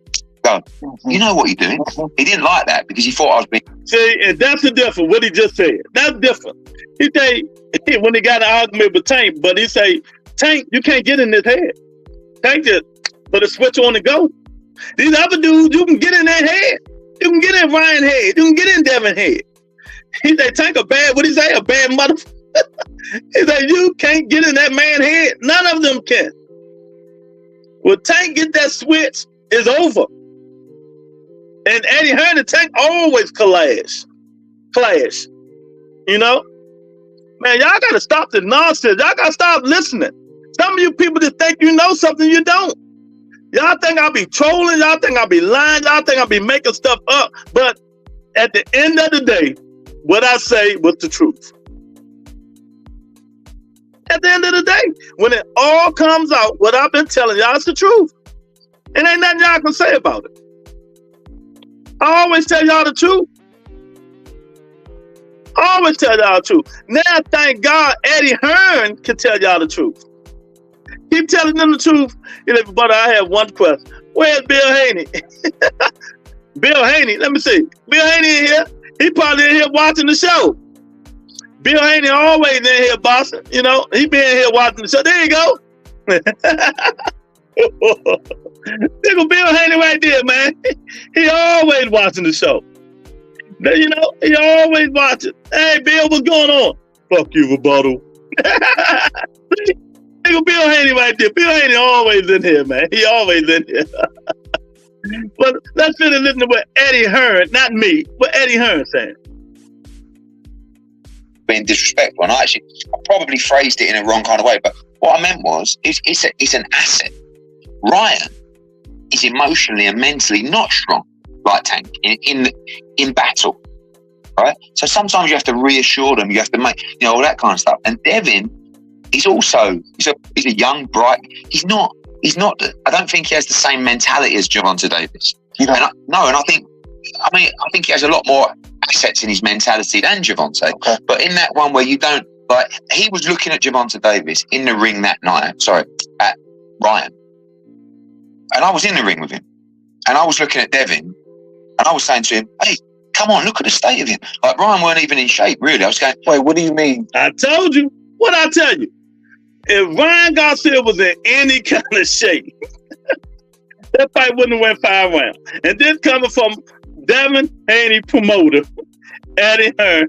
go, you know what you're doing. He didn't like that because he thought I was being... See, and that's the difference, what he just said. That's different. He say, when he got an argument with Tank, but he say, Tank, you can't get in his head. Tank just put a switch on and go. These other dudes, you can get in their head. You can get in Ryan's head. You can get in Devin's head. He said, Tank a bad, what he say? A bad mother. He said, you can't get in that man's head. None of them can. When Tank get that switch, it's over. And Eddie Hearn and Tank always clash. You know? Man, y'all gotta stop the nonsense. Y'all gotta stop listening. Some of you people just think you know something you don't. Y'all think I'll be trolling. Y'all think I'll be lying. Y'all think I'll be making stuff up. But at the end of the day, what I say was the truth. At the end of the day, when it all comes out, what I've been telling y'all is the truth. And ain't nothing y'all can say about it. I always tell y'all the truth. I always tell y'all the truth. Now, thank God, Eddie Hearn can tell y'all the truth. Keep telling them the truth. You know, but I have one question. Where's Bill Haney? Bill Haney, let me see. Bill Haney in here. He probably in here watching the show. Bill Haney always in here bossing. You know, he been in here watching the show. There you go. Nigga Bill Haney right there, man. He always watching the show. You know, he always watching. Hey, Bill, what's going on? Fuck you, rebuttal. Nigga Bill Haney right there. Bill Haney always in here, man. He always in here. But let's finish listening to what Eddie Hearn, not me, what Eddie Hearn saying. Being disrespectful, and I probably phrased it in a wrong kind of way, but what I meant was, it's an asset. Ryan is emotionally and mentally not strong like Tank in battle, right? So sometimes you have to reassure them, you have to make, you know, all that kind of stuff. And Devin, he's a young, bright. He's not. I don't think he has the same mentality as Gervonta Davis. And I think he has a lot more assets in his mentality than Gervonta. Okay. But in that one where you don't, like, he was looking at Gervonta Davis in the ring that night. At Ryan, and I was in the ring with him, and I was looking at Devin, and I was saying to him, "Hey, come on, look at the state of him." Like, Ryan weren't even in shape, really. I was going, "Wait, what do you mean?" I told you. What I tell you? If Ryan Garcia was in any kind of shape, that fight wouldn't have went 5 rounds. And this coming from Devin Haney promoter, Eddie Hearn.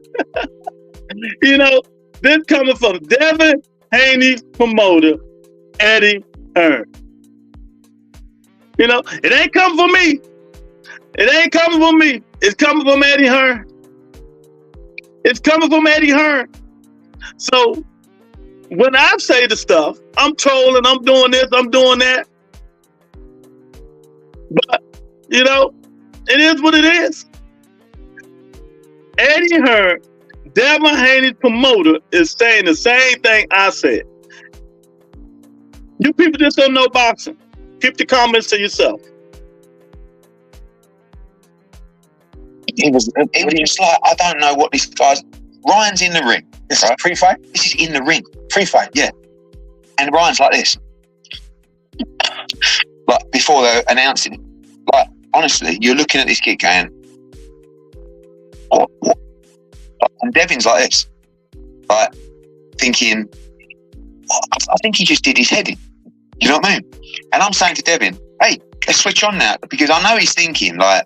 You know, this coming from Devin Haney promoter, Eddie Hearn. You know, it ain't coming from me. It ain't coming from me. It's coming from Eddie Hearn. It's coming from Eddie Hearn. So when I say the stuff, I'm trolling, I'm doing this, I'm doing that. But, you know, it is what it is. Eddie Hearn, Devin Haney's promoter, is saying the same thing I said. You people just don't know boxing. Keep the comments to yourself. It was just like, I don't know what this guy's... Ryan's in the ring. This is pre-fight? This is in the ring. Pre-fight? Yeah. And Ryan's like this. Like, before they're announcing it. Like, honestly, you're looking at this kid going, what? And Devin's like this. Like, thinking, I think he just did his head in. You know what I mean? And I'm saying to Devin, hey, let's switch on now. Because I know he's thinking, like,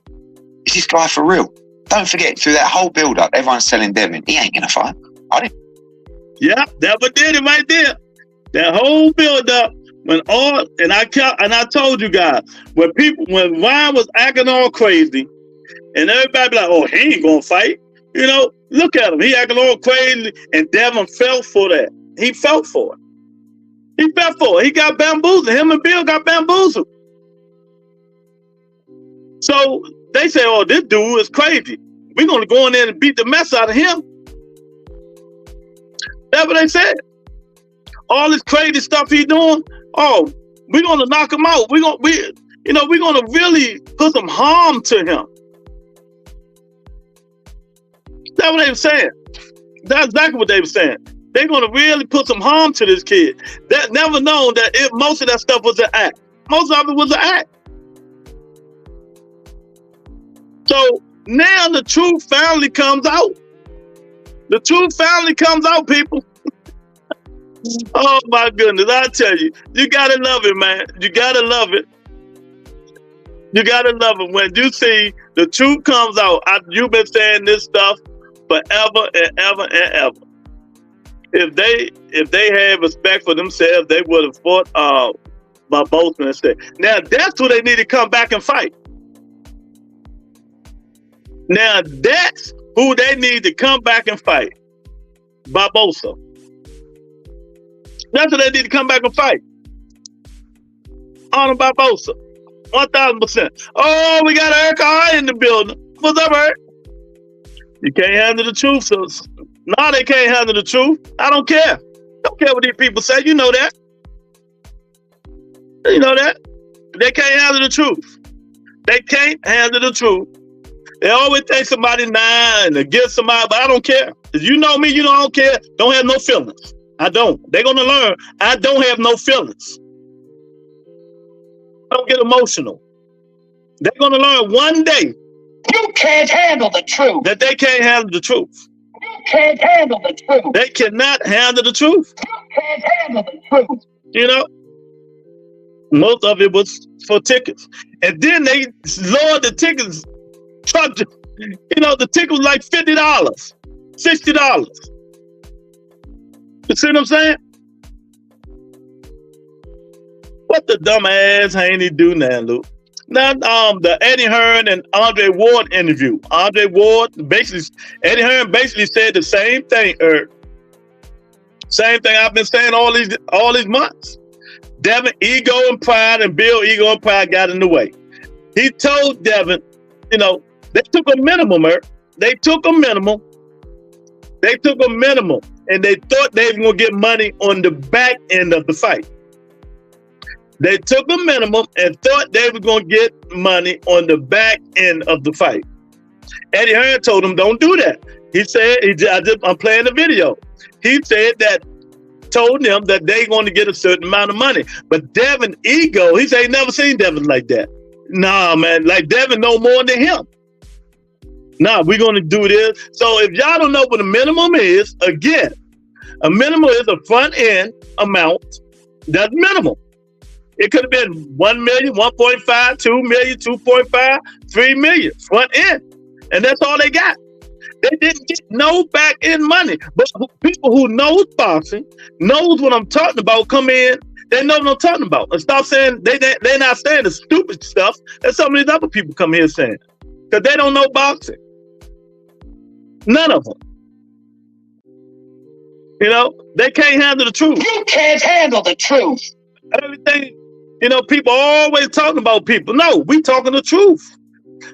is this guy for real? Don't forget, through that whole build-up, everyone's telling Devin, he ain't going to fight. Yeah, that what did it right there. That whole build-up, and I told you guys, when Ryan was acting all crazy, and everybody be like, oh, he ain't going to fight. You know, look at him. He acting all crazy, and Devin fell for that. He fell for it. He fell for it. He got bamboozled. Him and Bill got bamboozled. So they say, oh, this dude is crazy. We're going to go in there and beat the mess out of him. That's what they said. All this crazy stuff he doing, oh, we're going to knock him out. We're going to really put some harm to him. That's what they were saying. That's exactly what they were saying. They're going to really put some harm to this kid. That never known that most of that stuff was an act. Most of it was an act. So now the truth finally comes out. The truth finally comes out, people. Oh my goodness, I tell you, you gotta love it, man. You gotta love it. You gotta love it when you see the truth comes out. You've been saying this stuff forever and ever and ever. If they had respect for themselves, they would have fought Barbosa instead. Now that's who they need to come back and fight. Now that's who they need to come back and fight. Barbosa. That's who they need to come back and fight. On Barbosa. 1,000%. Oh, we got Eric R. in the building. What's up, Eric? You can't handle the truth, so no, they can't handle the truth. I don't care. Don't care what these people say. You know that. You know that. They can't handle the truth. They can't handle the truth. They always think somebody lying or get somebody, but I don't care. If you know me, you know I don't care. Don't have no feelings. I don't. They're gonna learn. I don't have no feelings. I don't get emotional. They're gonna learn one day. You can't handle the truth. That they can't handle the truth. You can't handle the truth. They cannot handle the truth. You can't handle the truth. You know, most of it was for tickets, and then they lowered the tickets. You know, the ticket was like $50, $60. You see what I'm saying? What the dumb ass Haney do now, Luke? Now, the Eddie Hearn and Andre Ward interview. Eddie Hearn basically said the same thing, same thing I've been saying all these months. Devin, ego and pride, and Bill, ego and pride got in the way. He told Devin, you know, they took a minimum, They took a minimum, and they thought they were going to get money on the back end of the fight. They took a minimum and thought they were going to get money on the back end of the fight. Eddie Hearn told him, don't do that. He said, I'm playing the video. He said told them that they're going to get a certain amount of money. But Devin ego, he said he never seen Devin like that. Nah, man, like Devin no more than him. Nah, we're going to do this. So if y'all don't know what a minimum is, again, a minimum is a front end amount. That's minimum. It could have been 1 million, 1.5, 2 million, 2.5, 3 million front end. And that's all they got. They didn't get no back end money. But people who knows boxing, knows what I'm talking about, come in, they know what I'm talking about. And stop saying, they're not saying the stupid stuff that some of these other people come here saying. Because they don't know boxing. None of them. You know, they can't handle the truth. You can't handle the truth. Everything, you know, people always talking about people. No, we talking the truth.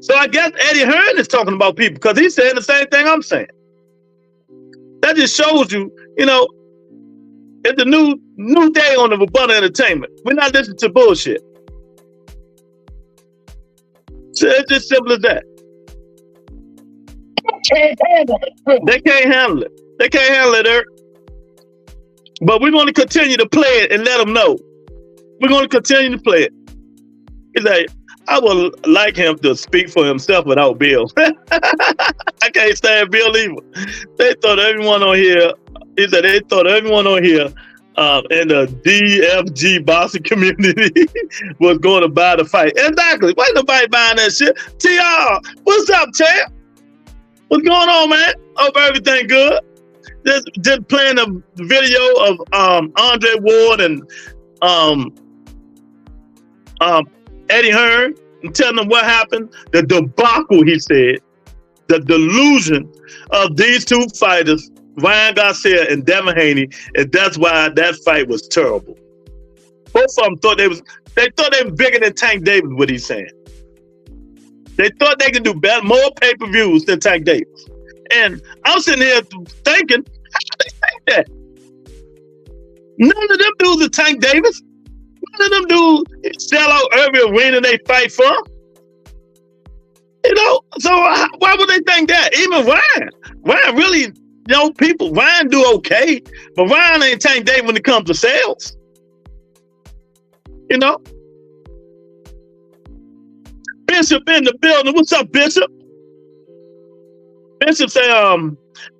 So I guess Eddie Hearn is talking about people because he's saying the same thing I'm saying. That just shows you, you know, it's a new day on the Rebuttal Entertainment. We're not listening to bullshit. So it's just simple as that. Can't handle it. They can't handle it. They can't handle it, Eric. But we're going to continue to play it and let them know. We're going to continue to play it. He's like, I would like him to speak for himself without Bill. I can't stand Bill either. They thought everyone on here, he said they thought everyone on here in the DFG boxing community was going to buy the fight. Exactly. Why nobody buying that shit? TR, what's up, champ? What's going on, man? Hope everything good. Just playing a video of Andre Ward and Eddie Hearn and telling them what happened. The debacle, he said, the delusion of these two fighters, Ryan Garcia and Devin Haney, and that's why that fight was terrible. Both of them thought they were bigger than Tank Davis, what he's saying. They thought they could do better, more pay-per-views than Tank Davis. And I'm sitting here thinking, how do they think that? None of them dudes are Tank Davis. None of them dudes sell out every arena they fight for. You know, so why would they think that? Even Ryan. Ryan really, you know, Ryan do okay, but Ryan ain't Tank Davis when it comes to sales. You know? Bishop in the building. What's up, Bishop? Bishop say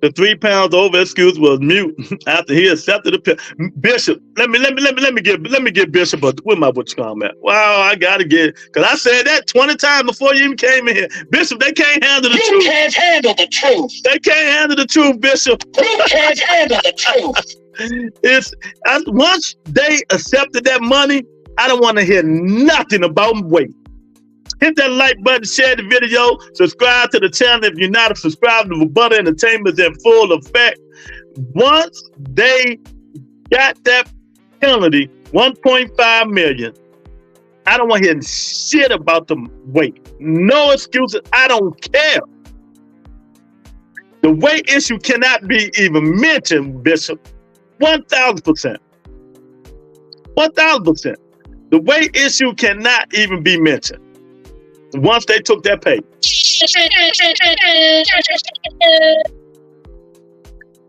the 3 pounds over excuse was mute after he accepted the pill. Bishop, let me get Bishop with my butch comment. Wow, I gotta get, because I said that 20 times before you even came in here. Bishop, they can't handle the truth. You can't handle the truth. They can't handle the truth, Bishop. You can't handle the truth. Once they accepted that money, I don't want to hear nothing about weight. Hit that like button, share the video, subscribe to the channel if you're not a subscriber to Butter Entertainment in full effect. Once they got that penalty, 1.5 million, I don't want to hear shit about the weight. No excuses. I don't care. The weight issue cannot be even mentioned, Bishop. 1,000%. 1,000%. The weight issue cannot even be mentioned. Once they took that pay.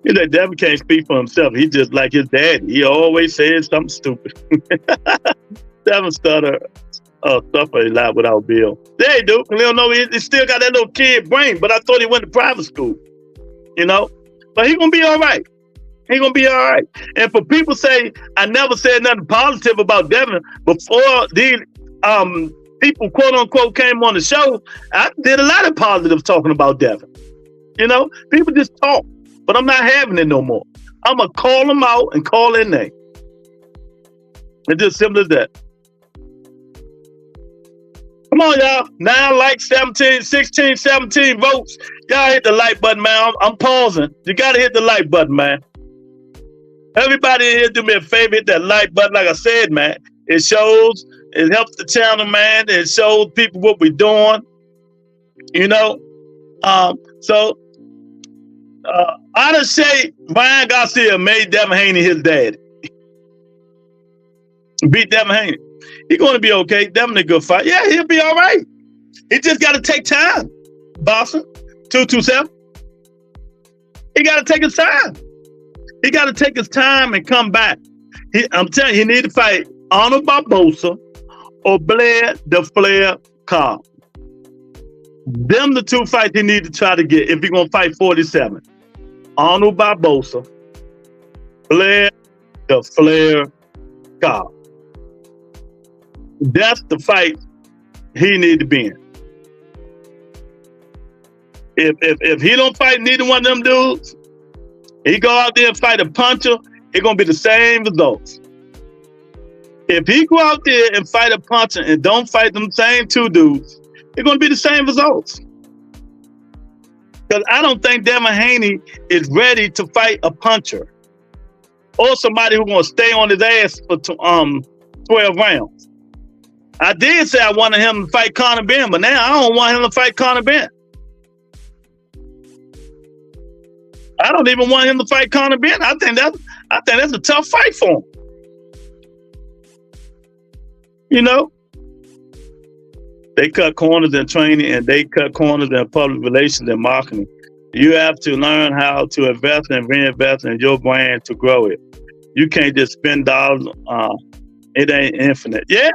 You know, Devin can't speak for himself. He just like his daddy. He always says something stupid. Devin stutter suffer a lot without Bill. Yeah, he do. You know, he still got that little kid brain, but I thought he went to private school. You know? But he gonna be all right. He gonna be all right. And for people say I never said nothing positive about Devin before these people, quote unquote, came on the show, I did a lot of positive talking about Devin. You know, people just talk, but I'm not having it no more. I'm going to call them out and call their name. It's just simple as that. Come on, y'all. 9 likes, 17, 16, 17 votes. Y'all hit the like button, man. I'm pausing. You got to hit the like button, man. Everybody in here do me a favor, hit that like button. Like I said, man, it shows. It helps the channel, man. It shows people what we're doing, you know. I done say Ryan Garcia made Devin Haney his daddy. Beat Devin Haney. He's going to be okay. Devin a good fight. Yeah, he'll be all right. He just got to take time. Boston, 227. He got to take his time. He got to take his time and come back. I'm telling you, he need to fight Arnold Barbosa or Blair the Flair Cobb. Them the two fights he need to try to get if he's going to fight 47. Arnold Barbosa, Blair the Flair Cobb. That's the fight he need to be in. If he don't fight neither one of them dudes, he go out there and fight a puncher, it's going to be the same results. If he go out there and fight a puncher and don't fight them same two dudes, it's going to be the same results. Because I don't think Devin Haney is ready to fight a puncher or somebody who's going to stay on his ass for 12 rounds. I did say I wanted him to fight Conor Benn, but now I don't want him to fight Conor Benn. I don't even want him to fight Conor Benn. I think that's a tough fight for him. You know, they cut corners in training and they cut corners in public relations and marketing. You have to learn how to invest and reinvest in your brand to grow it. You can't just spend dollars. It ain't infinite. Yeah.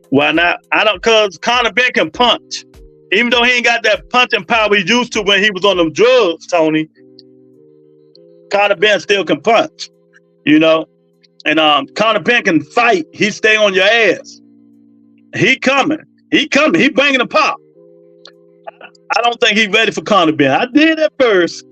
Why not? Because Conor Benn can punch. Even though he ain't got that punching power he used to when he was on them drugs, Tony, Conor Benn still can punch, you know? And Conor Benn can fight. He stay on your ass. He coming. He bringing the pop. I don't think he's ready for Conor Benn. I did at first.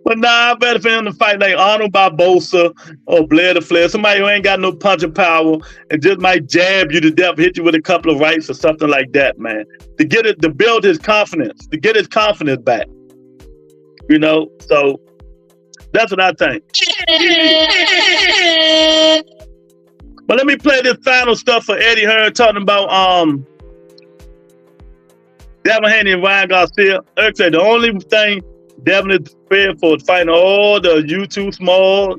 But nah, I'm better for him to fight like Arnold Barbosa or Blair the Flair, somebody who ain't got no punching power and just might jab you to death, hit you with a couple of rights or something like that, man. To build his confidence, to get his confidence back. You know, so that's what I think. But let me play this final stuff for Eddie Hearn talking about Devin Haney and Ryan Garcia. Eric said the only thing Devin is prepared for is fighting all the you too small.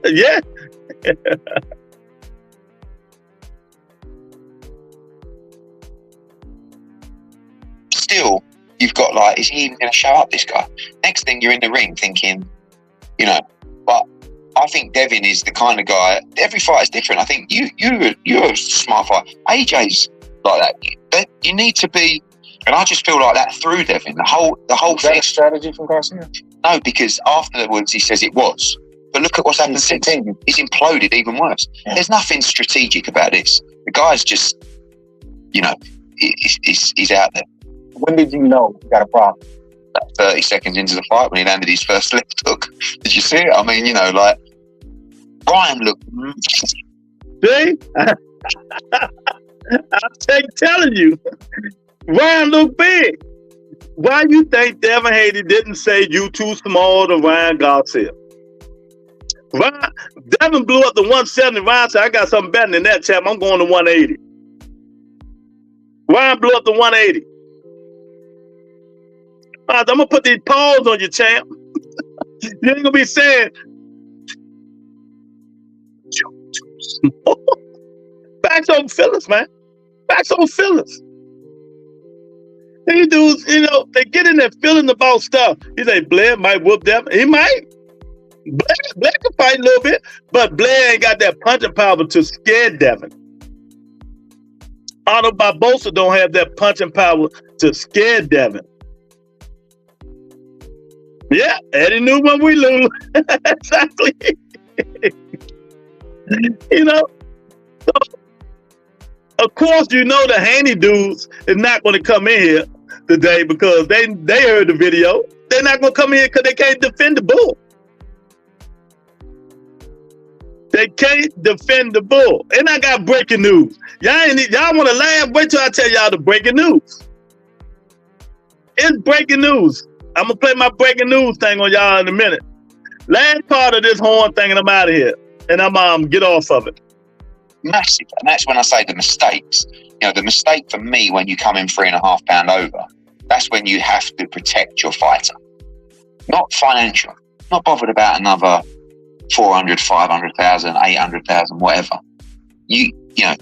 Yeah. Still, you've got like, is he even going to show up, this guy? Next thing you're in the ring thinking, you know, but I think Devin is the kind of guy, every fight is different. I think you're a smart fighter. AJ's like that. You need to be And I just feel like that threw Devin. The whole Is that thing. a strategy from Garcia? No, because afterwards he says it was. But look at what's happened since. He's imploded even worse. Yeah. There's nothing strategic about this. The guy's just, he's out there. When did you know you got a problem? 30 seconds into the fight when he landed his first left hook. Did you see it? I mean, like, Ryan looked... See? I'm telling you, Ryan looked big. Why you think Devin Haney didn't say you too small to Ryan Garcia? Devin blew up to 170. Ryan said, I got something better than that, champ. I'm going to 180. Ryan blew up to 180. I'm going to put these paws on you, champ. You ain't going to be saying, facts on fillers, man. Facts on fillers. These dudes, they get in there feeling about stuff. He say, Blair might whoop them. He might. Blair can fight a little bit, but Blair ain't got that punching power to scare Devin. Otto Barbosa don't have that punching power to scare Devin. Yeah, Eddie knew when we lose. Exactly. So, of course, the Haney dudes is not going to come in here today because they heard the video. They're not going to come in here because they can't defend the bull. They can't defend the bull. And I got breaking news. Y'all want to laugh? Wait till I tell y'all the breaking news. It's breaking news. I'm going to play my breaking news thing on y'all in a minute. Last part of this horn thing and I'm out of here. And I'm get off of it. Massive. And that's when I say the mistakes. The mistake for me when you come in 3.5 pound over, that's when you have to protect your fighter. Not financial. Not bothered about another 400, 500,000, 800,000, whatever. I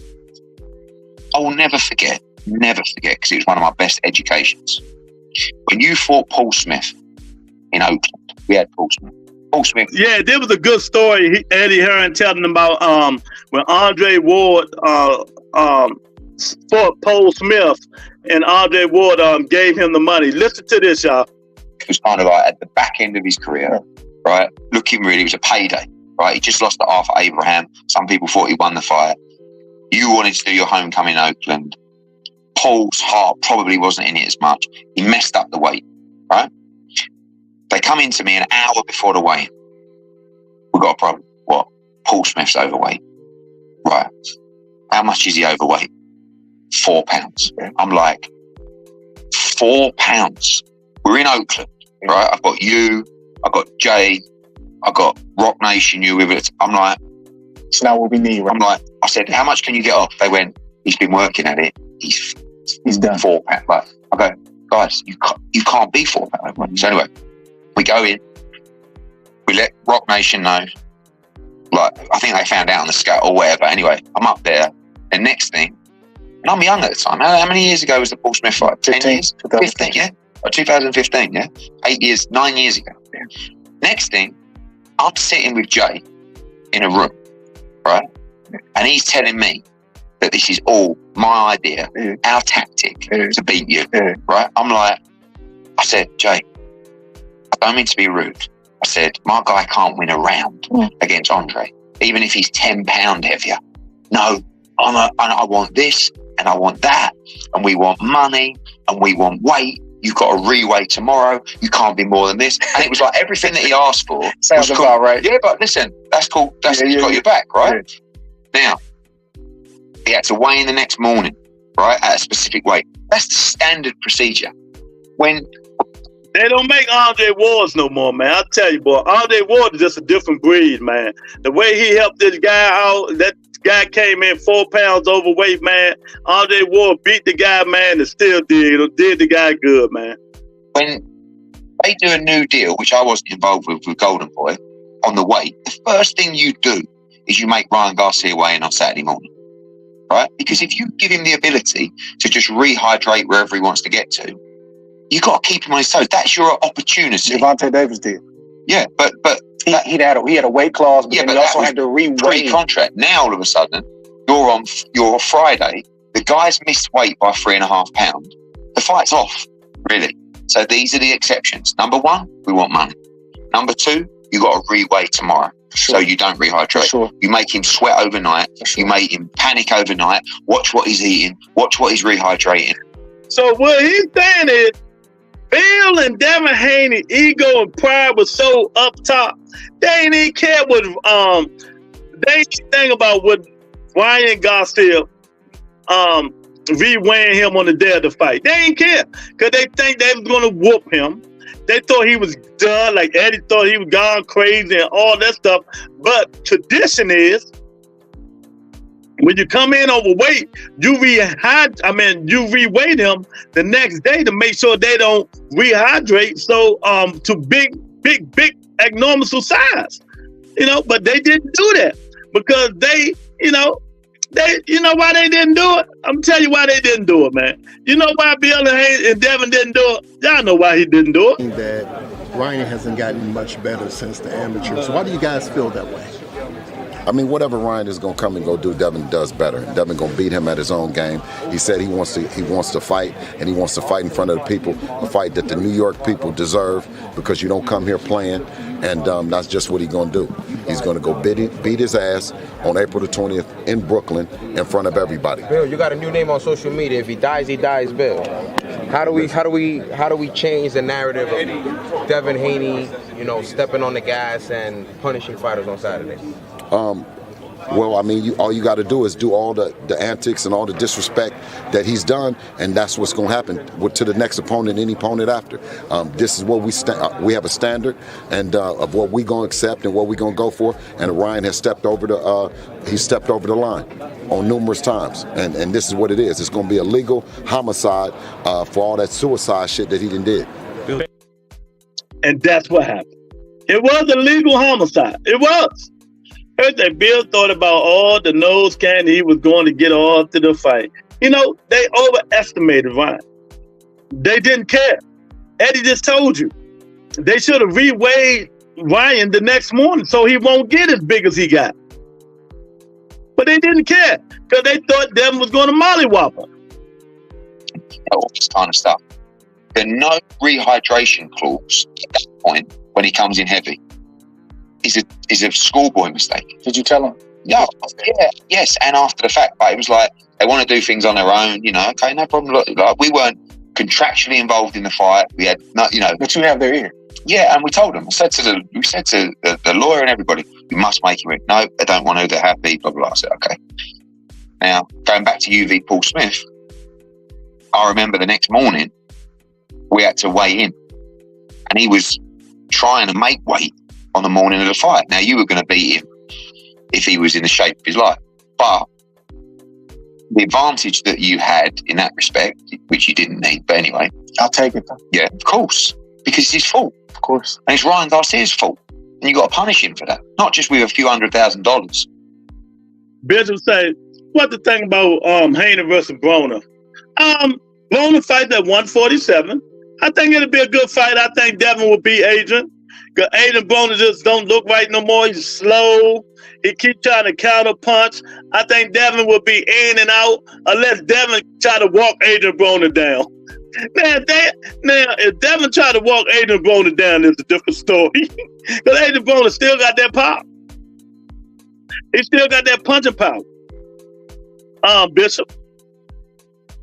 will never forget, because it was one of my best educations. When you fought Paul Smith in Oakland, we had Paul Smith. Yeah, there was a good story. Eddie Hearn telling about when Andre Ward fought Paul Smith, and Andre Ward gave him the money. Listen to this, y'all. It was kind of like at the back end of his career, right? Looking really, it was a payday, right? He just lost to Arthur Abraham. Some people thought he won the fight. You wanted to do your homecoming in Oakland. Paul's heart probably wasn't in it as much. He messed up the weight, right? They come into me an hour before the weigh-in. We've got a problem. What? Paul Smith's overweight. Right. How much is he overweight? 4 pounds. I'm like, 4 pounds. We're in Oakland, right? I've got you, I've got Jay, I've got Rock Nation, you with it. I'm like, it's not what we need, right? I'm like, I said, how much can you get off? They went, he's been working at it. He's done 4 pounds. Like, I go, guys, you can't be 4 pounds. So anyway, we go in, we let Rock Nation know. Like, I think they found out on the scale or whatever. Anyway, I'm up there. The next thing, and I'm young at the time. How many years ago was the Paul Smith fight? 10 years? 15, yeah? Or 2015, yeah? 9 years ago. Yeah. Next thing, I'm sitting with Jay in a room, right? And he's telling me that this is all my idea, our tactic to beat you, right? I'm like, I said, Jay, I don't mean to be rude. I said, my guy can't win a round against Andre, even if he's 10 pound heavier. No, I want this and I want that, and we want money and we want weight. You've got to re-weigh tomorrow. You can't be more than this. And it was like everything that he asked for. Sounds about cool. Right. Yeah, but listen, that's cool. He's got your back, right? Yeah. Now, he had to weigh in the next morning, right, at a specific weight. That's the standard procedure. When they don't make Andre Wards no more, man. I'll tell you, boy, Andre Ward is just a different breed, man. The way he helped this guy out, that guy came in 4 pounds overweight, man. Andre Ward beat the guy, man, and still did the guy good, man. When they do a new deal, which I wasn't involved with Golden Boy, on the weight, the first thing you do is you make Ryan Garcia weigh in on Saturday morning, right? Because if you give him the ability to just rehydrate wherever he wants to get to, you got to keep him on his toes. That's your opportunity. Gervonta Davis did. Yeah, but he had a weight clause, but he also had to re-weigh pre-contract. Now all of a sudden, you're on Friday. The guy's missed weight by 3.5 pounds. The fight's off, really. So these are the exceptions. Number one, we want money. Number two, you got to re-weigh tomorrow. So you don't rehydrate. You make him sweat overnight. You make him panic overnight. Watch what he's eating. Watch what he's rehydrating. So what he's saying is, Bill and Devin Haney ego and pride was so up top. They ain't even care what they ain't think about what Ryan Garcia re-weighing him on the day of the fight. They ain't care because they think they was gonna whoop him. They thought he was done, like Eddie thought he was gone crazy and all that stuff. But tradition is, when you come in overweight, you re-weight them the next day to make sure they don't rehydrate. So to big enormous size, But they didn't do that because they why they didn't do it? I'm telling you why they didn't do it, man. You know why Bill and Devin didn't do it? Y'all know why he didn't do it. That Ryan hasn't gotten much better since the amateur. So why do you guys feel that way? I mean, whatever Ryan is going to come and go do, Devin does better. Devin going to beat him at his own game. He said he wants to fight, and he wants to fight in front of the people, a fight that the New York people deserve, because you don't come here playing, and that's just what he's going to do. He's going to go beat his ass on April the 20th in Brooklyn in front of everybody. Bill, you got a new name on social media. If he dies, Bill. How do we change the narrative of Devin Haney, stepping on the gas and punishing fighters on Saturday? Well, I mean, all you got to do is do all the antics and all the disrespect that he's done, and that's what's going to happen to the next opponent, any opponent after. This is what we have a standard and of what we're going to accept and what we're going to go for. And Ryan has stepped over the line on numerous times, and this is what it is. It's going to be a legal homicide for all that suicide shit that he did. And that's what happened. It was a legal homicide. It was. That Bill thought about all the nose candy he was going to get all to the fight. They overestimated Ryan. They didn't care. Eddie just told you. They should have re-weighed Ryan the next morning so he won't get as big as he got. But they didn't care because they thought Devin was going to mollywop him. All this kind of stuff. There's no rehydration clause at that point when he comes in heavy. Is a schoolboy mistake. Did you tell him? Yeah, yes, and after the fact, but it was like they want to do things on their own. Okay, no problem. Look, like, we weren't contractually involved in the fight. We had not, But you have their ear. Yeah, and we told them. We said to the lawyer and everybody, you must make him. No, I don't want to have the blah blah. I said okay. Now going back to UV Paul Smith, I remember the next morning we had to weigh in, and he was trying to make weight on the morning of the fight. Now, you were going to beat him if he was in the shape of his life. But the advantage that you had in that respect, which you didn't need, but anyway. I'll take it, though. Yeah, of course. Because it's his fault. Of course. And it's Ryan Garcia's fault. And you got to punish him for that. Not just with a few $100,000. Bill say, what the thing about Haney versus Broner? Broner fights at 147. I think it'll be a good fight. I think Devin will beat Adrian. Because Adrian Broner just don't look right no more. He's slow. He keeps trying to counter punch. I think Devin will be in and out unless Devin try to walk Adrian Broner down. Now, if Devin try to walk Adrian Broner down, it's a different story. Because Adrian Broner still got that pop. He still got that punching power. Bishop.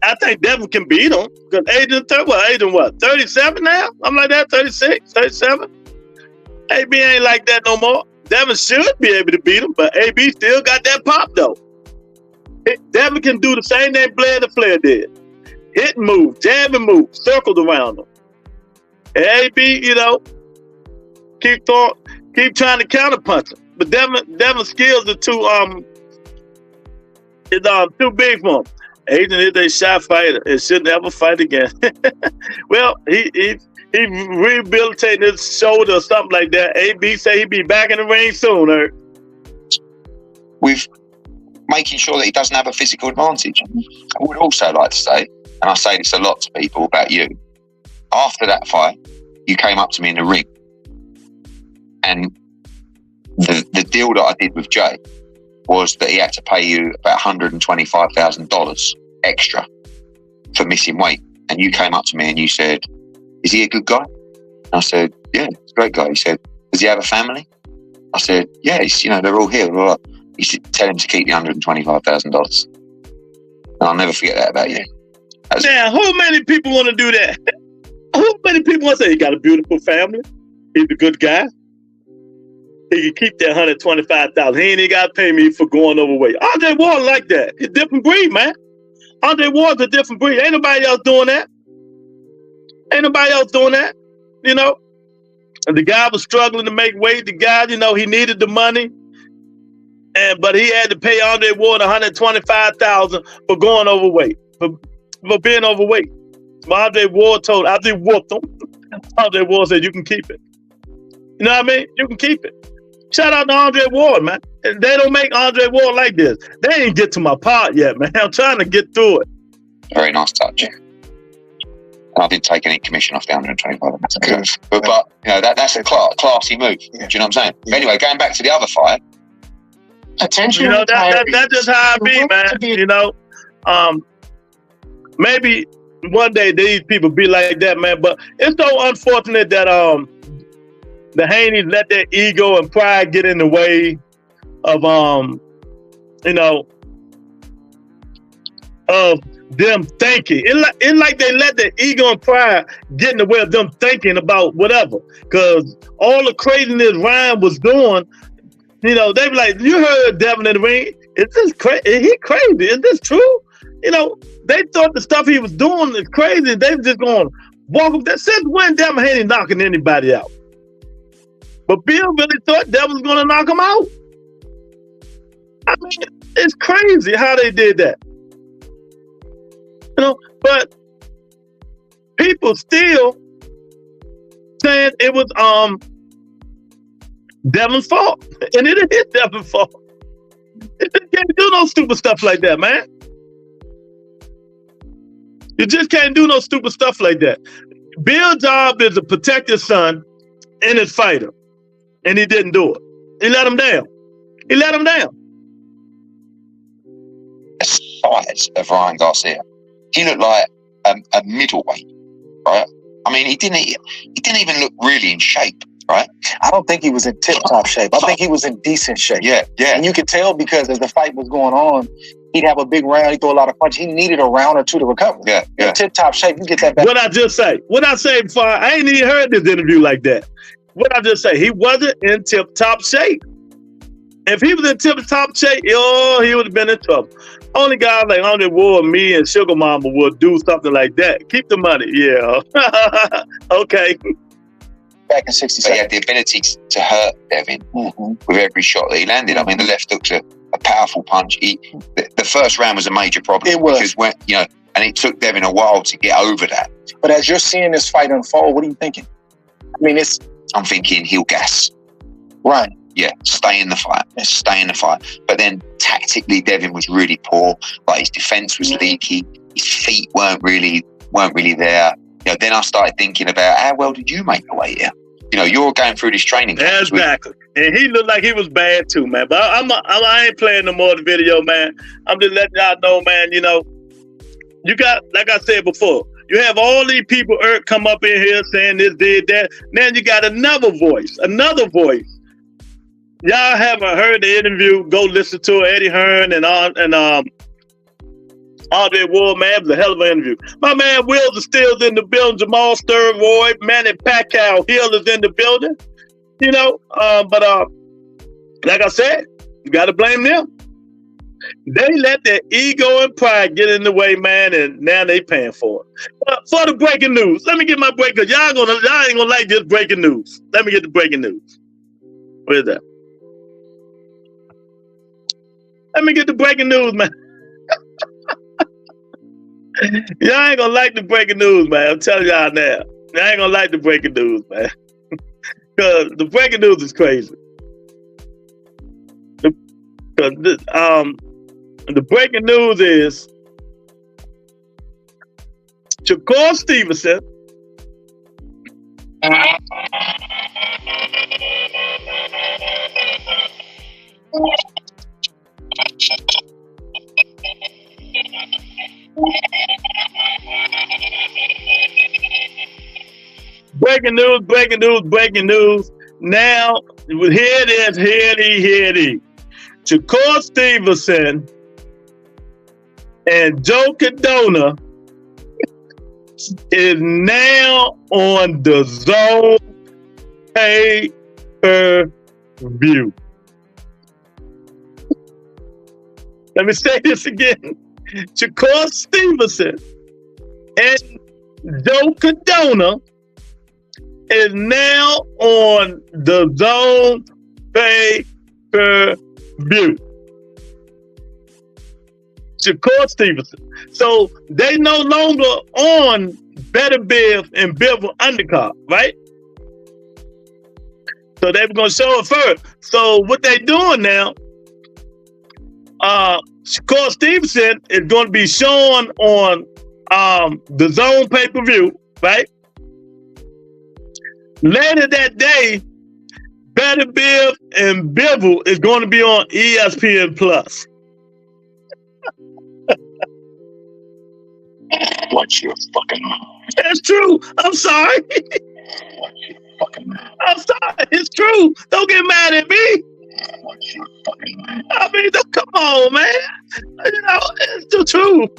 I think Devin can beat him. Because Adrian 37 now? I'm like that, 36, 37? AB ain't like that no more. Devin should be able to beat him, but AB still got that pop, though. Devin can do the same thing Blair the Flair did. Hit and move, jab and move, circled around him. And AB, keep trying to counterpunch him. But Devin's skills are too big for him. Adrian is a shot fighter and shouldn't ever fight again. Well, he rehabilitating his shoulder or something like that. AB say he'll be back in the ring soon, With making sure that he doesn't have a physical advantage. I would also like to say, and I say this a lot to people about you, after that fight, you came up to me in the ring, and the deal that I did with Jay was that he had to pay you about $125,000 extra for missing weight. and you came up to me and you said, "Is he a good guy?" And I said, "Yeah, he's a great guy." He said, "Does he have a family?" I said, "Yeah, he's, they're all here." He said, "Tell him to keep the $125,000. And I'll never forget that about you. Now, how many people want to do that? How many people want to say he got a beautiful family? He's a good guy. He can keep that $125,000. He ain't even got to pay me for going overweight. Andre Ward like that. It's a different breed, man. Andre Ward's a different breed. Ain't nobody else doing that. Ain't nobody else doing that. And the guy was struggling to make weight. The guy, he needed the money. But he had to pay Andre Ward $125,000 for going overweight, for being overweight. So Andre whooped him. Andre Ward said, "You can keep it." You know what I mean? You can keep it. Shout out to Andre Ward, man. They don't make Andre Ward like this. They ain't get to my part yet, man. I'm trying to get through it. Very nice touch. And I didn't take any commission off the 125. That's good. But that's a classy move. Yeah. Do you know what I'm saying? Yeah. Anyway, going back to the other fight. Attention. That's just how I be, man. Maybe one day these people be like that, man. But it's so unfortunate that the Haneys let their ego and pride get in the way of of them thinking. It's like they let their ego and pride get in the way of them thinking about whatever. Because all the craziness Ryan was doing, they be like, "You heard Devin in the ring? Is this crazy? Is he crazy? Is this true?" They thought the stuff he was doing is crazy. They were just going to walk him there. Since when Devin Haney knocking anybody out? But Bill really thought Devin was going to knock him out. I mean, it's crazy how they did that. But people still saying it was Devin's fault. And it is Devin's fault. You can't do no stupid stuff like that, man. You just can't do no stupid stuff like that. Bill's job is to protect his son and his fighter. And he didn't do it. He let him down. The size of Ryan Garcia. He looked like a middleweight, right? I mean, he didn't even look really in shape, right? I don't think he was in tip-top shape. I think he was in decent shape. Yeah. And you could tell because as the fight was going on, he'd have a big round, he'd throw a lot of punches. He needed a round or two to recover. Yeah. In tip-top shape, you get that back. What I say before, I ain't even heard this interview like that. What I just say, he wasn't in tip-top shape. If he was in tip-top shape, he would have been in trouble. Only guys like Andre Ward, me, and Sugar Mama would do something like that. Keep the money, yeah. Okay. Back in 60 seconds. But he had the ability to hurt Devin with every shot that he landed. I mean, the left hook's a powerful punch. The first round was a major problem. It was. Because and it took Devin a while to get over that. But as you're seeing this fight unfold, what are you thinking? I mean, I'm thinking he'll gas. Right. Yeah, stay in the fight. But then tactically, Devin was really poor. Like his defense was leaky. His feet weren't really there. Then I started thinking about how well did you make your way here? You're going through this training camp. Exactly. And he looked like he was bad too, man. But I ain't playing no more of the video, man. I'm just letting y'all know, man. You got, like I said before, you have all these people come up in here saying this, did that. Then you got another voice. Y'all haven't heard the interview, go listen to it. Eddie Hearn and Andre Ward, man. It was a hell of an interview. My man Wheels is still in the building. Jamal Sternroyd, Manny Pacquiao Hill is in the building. But like I said, you got to blame them. They let their ego and pride get in the way, man, and now they paying for it. But for the breaking news, let me get my break, because y'all ain't gonna like this breaking news. Let me get the breaking news. Where's that? Let me get the breaking news, man. Y'all ain't gonna like the breaking news, man. I'm telling y'all now. Y'all ain't gonna like the breaking news, man. Because the breaking news is crazy. The breaking news is Shakur Stevenson breaking news. Now, here it is. Shakur Stevenson and Joe Cardona is now on the Zone pay-per-view. Let me say this again. Shakur Stevenson and Joe Cardona is now on the Zone pay-per-view. Shakur Stevenson. So they no longer on Better Biv and Bivol undercard, right? So they were gonna show it first. So what they doing now? Shakur Stevenson is going to be shown on the Zone pay-per-view, right? Later that day, Better Biv and Bivol is going to be on ESPN Plus. Watch your fucking mouth. That's true. I'm sorry. Watch your fucking mouth. I'm sorry. It's true. Don't get mad at me. Watch your fucking mouth. I mean, come on, man. You know, it's the truth.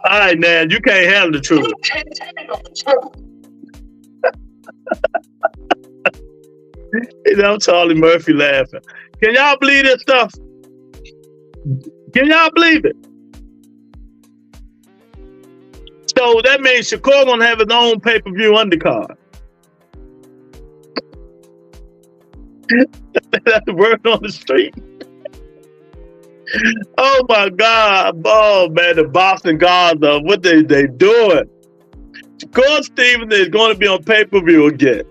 All right, man. You can't handle the truth. You know, Charlie Murphy laughing. Can y'all believe this stuff? Can y'all believe it? So that means Shakur gonna have his own pay-per-view undercard. That's the word on the street. Oh my God. Oh man, the boxing gods of what they doing. Shakur Stevenson is going to be on pay-per-view again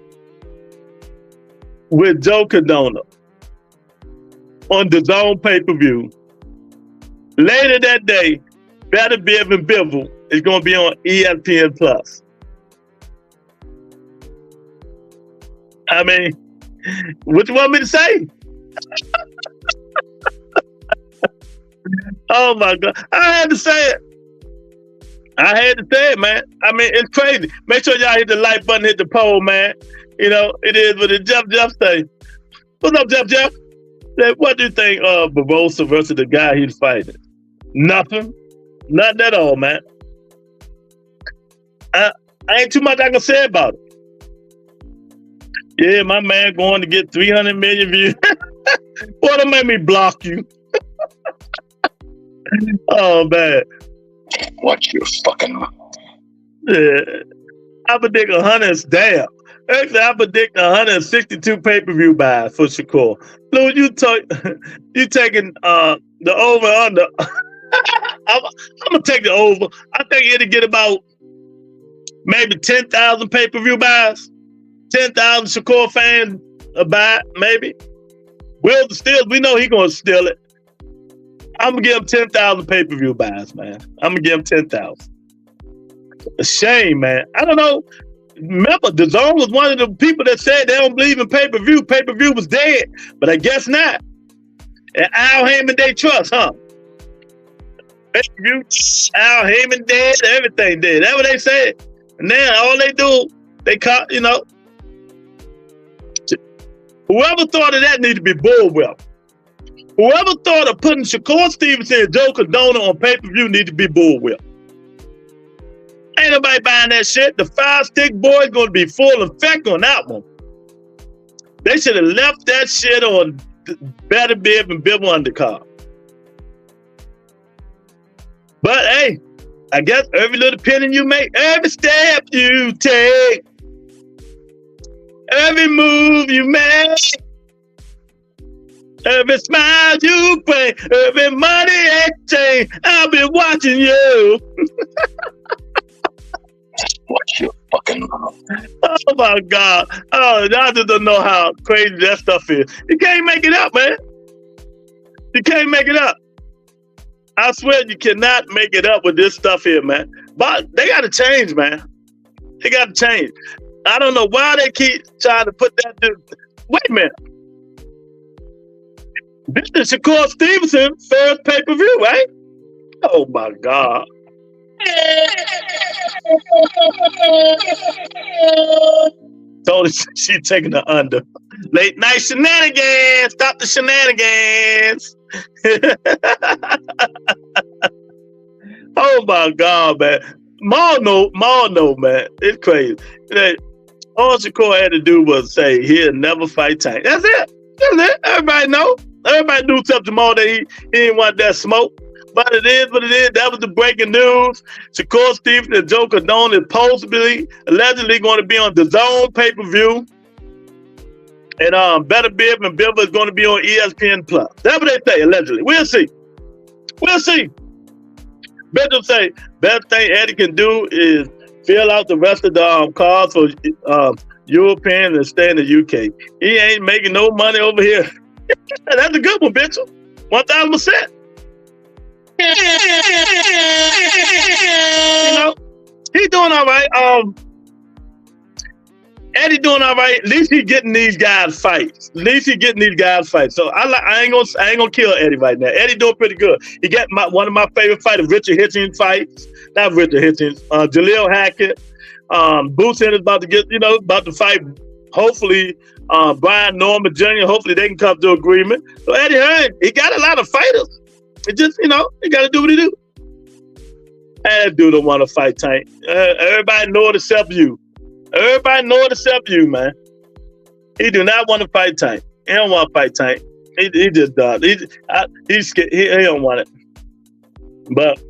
with Joe Cardona on the Zone pay-per-view. Later that day, Better Biv and Bivol is going to be on ESPN Plus. I mean, what you want me to say? Oh my God. I had to say it. Man. I mean, it's crazy. Make sure y'all hit the like button, hit the poll, man. You know, it is what it Jeff say. What's up, Jeff? What do you think of Barbosa versus the guy he's fighting? Nothing at all, man. I ain't too much I can say about it. Yeah, my man going to get 300 million views. Boy, that made me block you. Oh, man. Watch your fucking mouth. Yeah. I predict 100. Damn. Actually, I predict 162 pay-per-view buys for Shakur. Lou, you taking the over under. I'm gonna take the over. I think it'll get about maybe 10,000 pay-per-view buys. 10,000 Shakur fans buy, maybe. Will steal. We know he gonna steal it. I'm gonna give him 10,000 pay-per-view buys, man. I'm gonna give him 10,000. A shame, man. I don't know. Remember, the Zone was one of the people that said they don't believe in pay-per-view. Pay-per-view was dead, but I guess not. And Al Heyman, they trust, huh? Pay-per-view, Al Heyman dead, everything dead. That's what they said. And now all they do, they call, you know. Whoever thought of that need to be bullwhip. Whoever thought of putting Shakur Stevenson and Joe Cardona on pay-per-view need to be bullwhip. Ain't nobody buying that shit. The 5-stick boy is going to be full effect on that one. They should have left that shit on Better Biv and Bivol undercard. But hey, I guess every little penny you make, every step you take, every move you make, every smile you bring, every money exchange, I'll be watching you. Watch your fucking mouth. Oh my God. Oh, y'all just don't know how crazy that stuff is. You can't make it up, man. You can't make it up. I swear you cannot make it up with this stuff here, man. But they got to change, man. They got to change. I don't know why they keep trying to put that. Wait a minute. This is Shakur Stevenson first pay-per-view, right? Oh my God. Told her she taking the under. Late night shenanigans. Stop the shenanigans. Oh my God, man. Maul know, man. It's crazy. All Shakur had to do was say he'll never fight Tank. That's it. Everybody know. Everybody knew something more that he didn't want that smoke. But it is what it is. That was the breaking news. Shakur Stevenson, the Joker Don, is supposedly, allegedly going to be on the Zone pay-per-view. And Better Biv and Biv is going to be on ESPN Plus. That's what they say, allegedly. We'll see. Bishop say, best thing Eddie can do is fill out the rest of the cards for Europeans and stay in the UK. He ain't making no money over here. That's a good one, Bishop. 1,000%. You know, he doing all right. Eddie doing all right. At least he getting these guys fights. So I ain't gonna kill Eddie right now. Eddie doing pretty good. He got one of my favorite fighters, Richard Hitchens fights. Not Richard Hitchens. Jaleel Hackett. Boots is about to fight. Hopefully, Brian Norman Jr. Hopefully they can come to agreement. So Eddie Hearn, he got a lot of fighters. It just, he got to do what he do. That dude don't want to fight Tank. Everybody know it except you. Man. He do not want to fight Tank. He don't want to fight Tank. He just does. He's scared. He don't want it. But,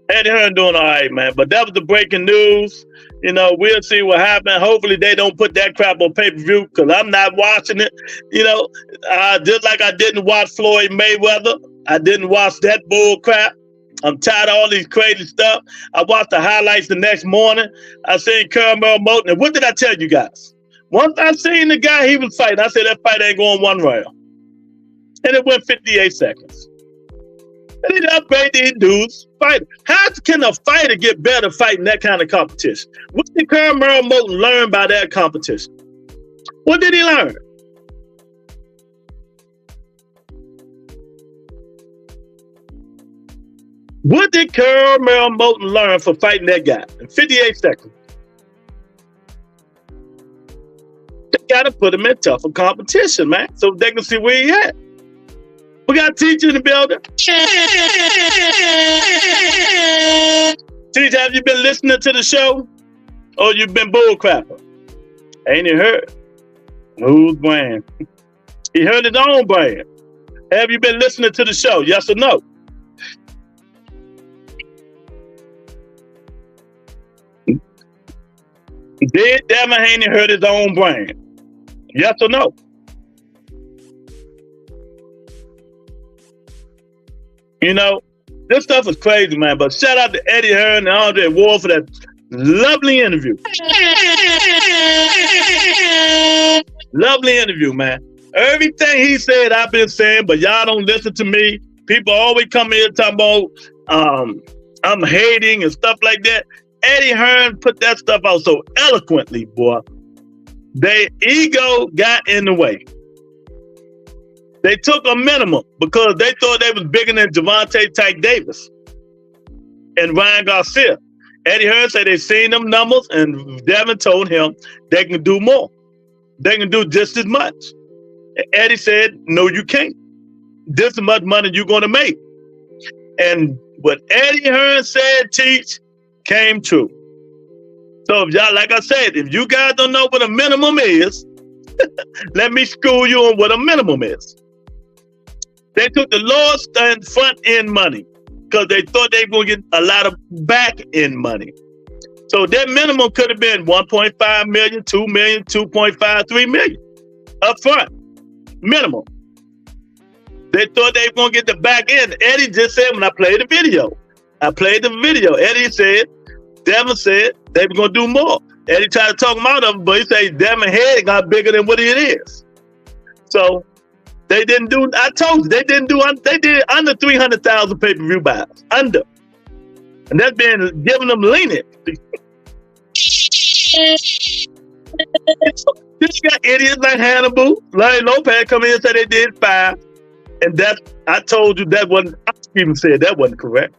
Eddie Hearn doing all right, man. But that was the breaking news. We'll see what happens. Hopefully they don't put that crap on pay-per-view because I'm not watching it. Just like I didn't watch Floyd Mayweather. I didn't watch that bull crap. I'm tired of all these crazy stuff. I watched the highlights the next morning. I seen Caramel Moten. And what did I tell you guys? Once I seen the guy he was fighting, I said that fight ain't going one round. And it went 58 seconds. And he upgrade these dudes fighting. How can a fighter get better fighting that kind of competition? What did Caramel Moten learn by that competition? What did he learn? What did Caramel Moten learn for fighting that guy in 58 seconds? They got to put him in tougher competition, man, so they can see where he at. We got a teacher in the building. Teacher, have you been listening to the show? Or you been bullcrapping? Ain't he heard? Whose brand? He heard his own brand. Have you been listening to the show? Yes or no? Did Devin Haney heard his own brand? Yes or no? This stuff is crazy, man. But shout out to Eddie Hearn and Andre Ward for that lovely interview. Lovely interview, man. Everything he said, I've been saying, but y'all don't listen to me. People always come here talking about I'm hating and stuff like that. Eddie Hearn put that stuff out so eloquently, boy. Their ego got in the way. They took a minimum because they thought they was bigger than Gervonta Tank Davis and Ryan Garcia. Eddie Hearn said they seen them numbers, and Devin told him they can do more. They can do just as much. And Eddie said, no, you can't. This is much money you're going to make. And what Eddie Hearn said, Teach, came true. So if y'all, like I said, if you guys don't know what a minimum is, let me school you on what a minimum is. They took the lowest and front end money because they thought they were going to get a lot of back end money. So their minimum could have been 1.5 million, 2 million, 2.5, 3 million up front. Minimum. They thought they were going to get the back end. Eddie just said when I played the video. Eddie said, Devin said they were going to do more. Eddie tried to talk him out of it, but he said Devin head got bigger than what it is. So they didn't do, I told you, they did under 300,000 pay-per-view buys. Under. And that's been giving them lenient. This got idiots like Hannibal, Larry Lopez come in and say they did 5. And that, I told you that wasn't, I even said that wasn't correct.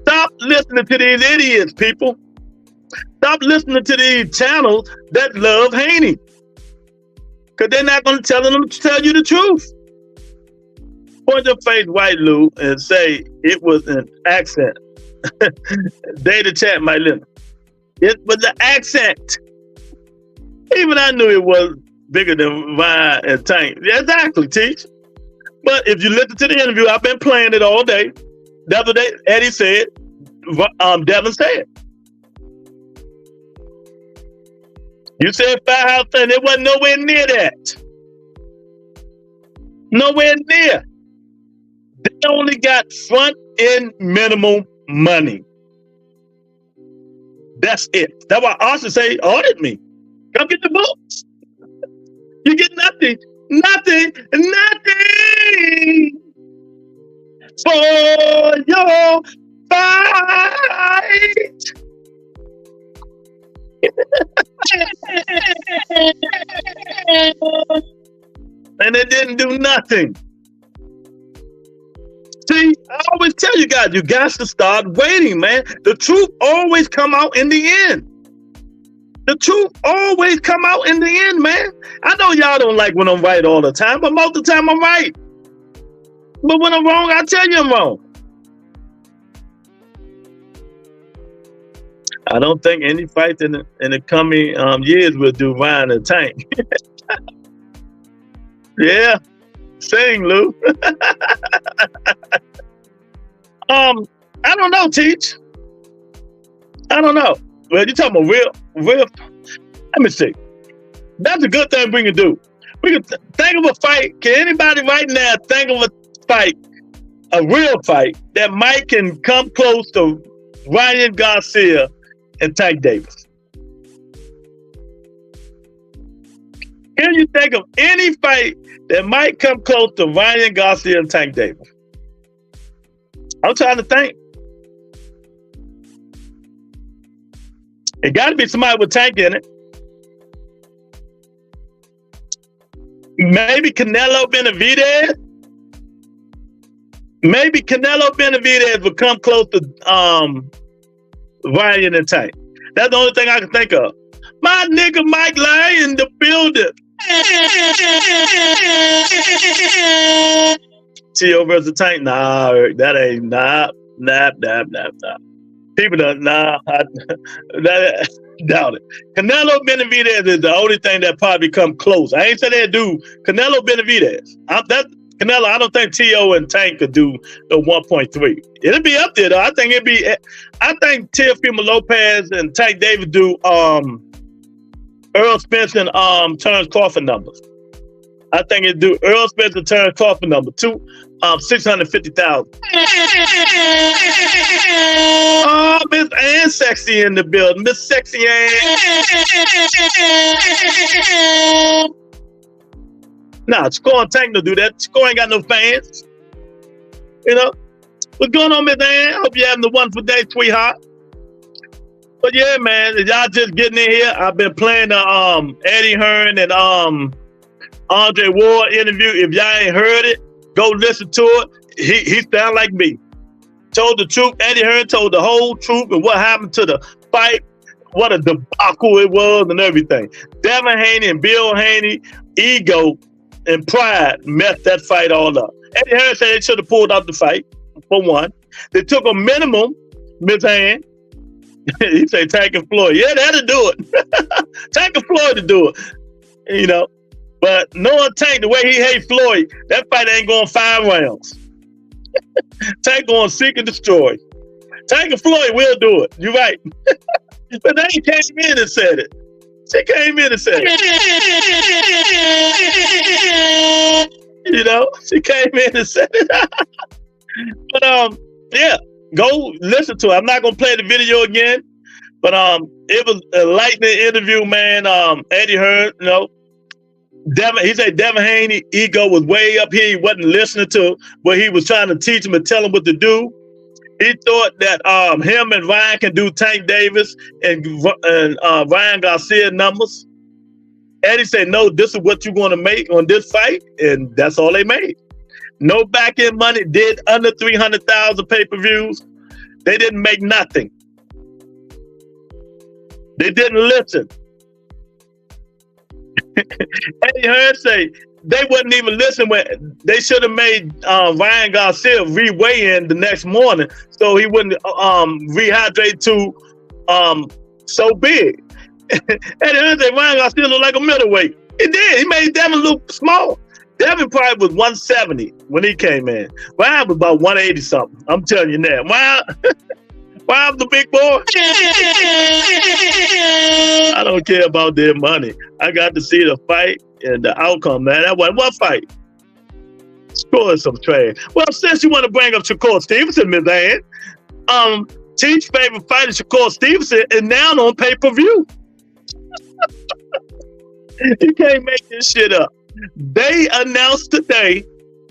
Stop listening to these idiots, people. Stop listening to these channels that love Haney. Because they're not going to tell you the truth. Point your face, White Lou, and say it was an accent. Data chat might listen. It was an accent. Even I knew it was bigger than Vine and Tank. Yeah, exactly, Teach. But if you listen to the interview, I've been playing it all day. The other day, Eddie said, Devin said. You said Firehouse, and it wasn't nowhere near that. Nowhere near. They only got front-end minimum money. That's it. That's why Austin say, audit me. Come get the books. You get nothing. Nothing for your fight. And it didn't do nothing. See, I always tell you guys, you got to start waiting, man. The truth always come out in the end. The truth always come out in the end, man. I know y'all don't like when I'm right all the time, but most of the time I'm right. But when I'm wrong, I tell you I'm wrong. I don't think any fight in the coming years will do Ryan and Tank. Yeah, sing, Lou. I don't know, Teach. I don't know. Well, you're talking about real. Let me see. That's a good thing we can do. We can think of a fight. Can anybody right now think of a fight, a real fight, that might can come close to Ryan Garcia and Tank Davis? Can you think of any fight that might come close to Ryan Garcia and Tank Davis? I'm trying to think. It got to be somebody with Tank in it. Maybe Canelo Benavidez. Maybe Canelo Benavidez would come close to Ryan and Tank. That's the only thing I can think of. My nigga Mike Lai in the building. T.O. versus Tank? Nah, that ain't, nah. People don't, nah, doubt it. Canelo Benavidez is the only thing that probably come close. I ain't say they do Canelo Benavidez. Canelo, I don't think T.O. and Tank could do the 1.3. It'll be up there though. I think Teofimo Lopez and Tank Davis do Earl Spence and Terrence Crawford numbers. I think it do Earl Spence and Terrence Crawford number 650,000. Oh, Miss Ann Sexy in the building. Miss Sexy Ann. Nah, Score and Tank don't do that. Score ain't got no fans. You know? What's going on, Miss Ann? Hope you're having the wonderful day, sweetheart. But yeah, man, y'all just getting in here. I've been playing the Eddie Hearn and Andre Ward interview. If y'all ain't heard it, go listen to it. He sound like me. Told the truth. Eddie Hearn told the whole truth and what happened to the fight, what a debacle it was and everything. Devin Haney and Bill Haney, ego and pride messed that fight all up. Eddie Hearn said they should have pulled out the fight, for one. They took a minimum, Miss Ann. He said Tank and Floyd. Yeah, that'll do it. Tank and Floyd to do it. You know. But knowing Tank, the way he hates Floyd, that fight ain't going 5 rounds. Tank going seek and destroy. Tank and Floyd will do it. You're right. But then he came in and said it. She came in and said it. You know, she came in and said it. But yeah, go listen to it. I'm not gonna play the video again, but it was a lightning interview, man. Eddie Hearn, you know. He said Devin Haney ego was way up here. He wasn't listening to what he was trying to teach him and tell him what to do. He thought that him and Ryan can do Tank Davis and Ryan Garcia numbers. Eddie said, no, this is what you're going to make on this fight. And that's all they made. No back-end money, did under 300,000 pay-per-views. They didn't make nothing. They didn't listen. Eddie Hearn say they wouldn't even listen when they should have made Ryan Garcia re-weigh in the next morning so he wouldn't rehydrate too so big. Eddie Hearn say Ryan Garcia looked like a middleweight. He did. He made Devin look small. Devin probably was 170 when he came in. Ryan was about 180 something. I'm telling you now. Ryan the big boy. I don't care about their money. I got to see the fight and the outcome, man. That wasn't one fight. Score some trash. Well, since you want to bring up Shakur Stevenson, Ms. Ann, Chief's favorite fighter, Shakur Stevenson, is now on pay-per-view. You can't make this shit up. They announced today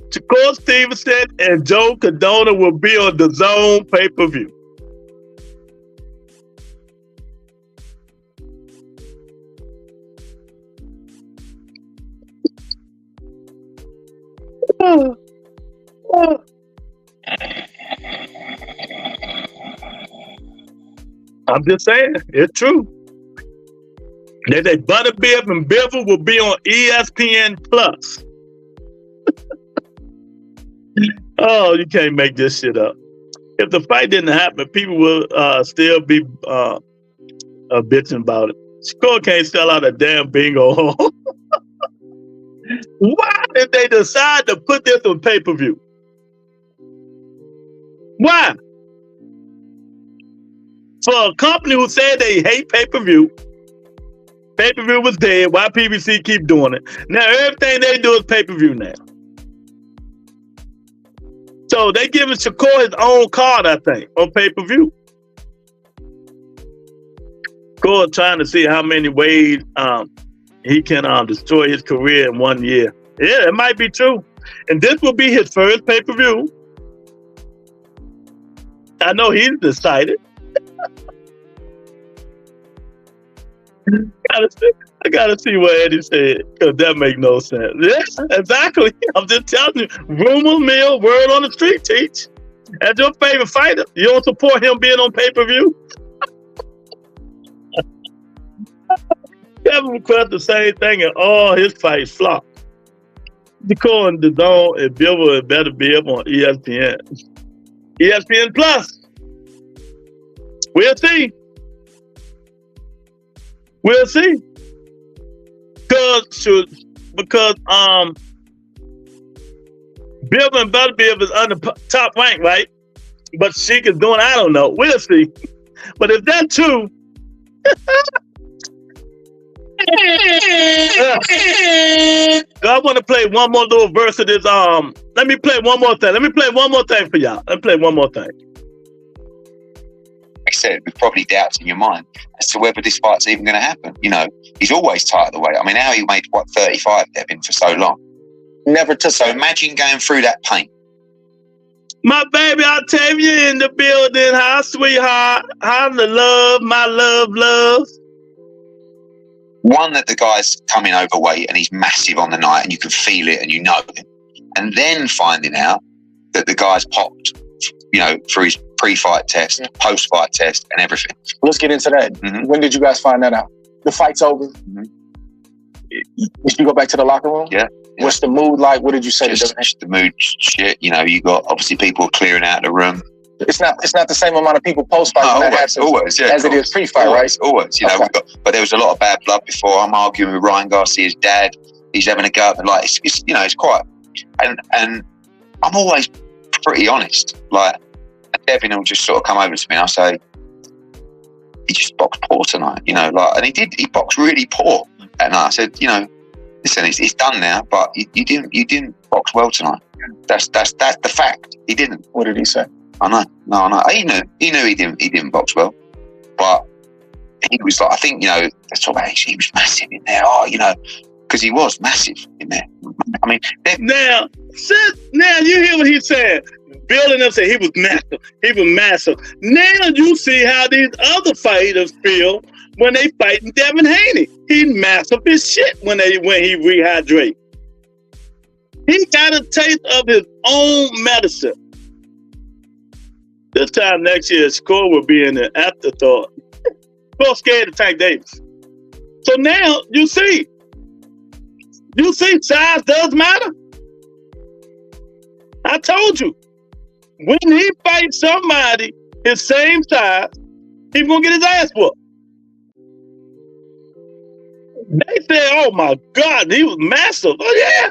Shakur Stevenson and Joe Cardona will be on the Zone pay-per-view. I'm just saying, it's true. They say Butterbeer and Bivol will be on ESPN Plus. Oh, you can't make this shit up. If the fight didn't happen, people will still be bitching about it. Shakur can't sell out a damn bingo hall. Why did they decide to put this on pay-per-view? Why? For a company who said they hate pay-per-view was dead. Why PBC keep doing it? Now everything they do is pay-per-view now. So they giving Shakur his own card, I think, on pay-per-view. Shakur trying to see how many ways he can destroy his career in 1 year. Yeah, it might be true. And this will be his first pay-per-view. I know he's decided. I gotta see what Eddie said, because that makes no sense. Yes, exactly. I'm just telling you. Rumor mill, word on the street, Teach. As your favorite fighter, you don't support him being on pay-per-view? Devin requested the same thing and all his fights flopped. Shakur and DAZN and Bivol better be up on ESPN. ESPN Plus. We'll see. We'll see. Because Bivol and Butterbeer is under top rank, right? But Sheik is doing, I don't know. We'll see. But if that's true, I want to play one more little verse of this. Let me play one more thing. Let me play one more thing for y'all. Let me play one more thing. Like I said, with probably doubts in your mind as to whether this fight's even going to happen. You know, he's always tight the weight. I mean, how he made 35, Devin, for so long. Never took. So imagine going through that pain. My baby Octavia in the building. Hi, sweetheart. Hi, the love. My love loves. One, that the guy's coming overweight and he's massive on the night and you can feel it and you know him. And then finding out that the guy's popped, you know, through his pre-fight test, post-fight test and everything. Let's get into that. Mm-hmm. When did you guys find that out? The fight's over. Mm-hmm. Did you go back to the locker room? Yeah. What's the mood like? What did you say? Just the mood shit. You know, you got obviously people clearing out the room. It's not the same amount of people post-fight always, as it is pre-fight, right? Always, you know. Okay. But there was a lot of bad blood before. I'm arguing with Ryan Garcia's dad. He's having a go at me. Like, it's you know, it's quite. And I'm always pretty honest. Like, Devin will just sort of come over to me and I'll say, he just boxed poor tonight, you know. Like, and he boxed really poor. And I said, you know, listen, it's done now, but you didn't box well tonight. That's the fact. He didn't. What did he say? I know. He knew he didn't box well, but he was like, I think, you know, let's talk about it. He was massive in there. Oh, you know, because he was massive in there. I mean, now you hear what he said. Bill and them said he was massive. He was massive. Now you see how these other fighters feel when they fighting Devin Haney. He's massive as shit when he rehydrate. He got a taste of his own medicine. This time next year, score will be in an afterthought. So scared of Tank Davis. So now you see size does matter. I told you, when he fights somebody his same size, he's gonna get his ass whooped. They said, "Oh my God, he was massive." Oh yeah,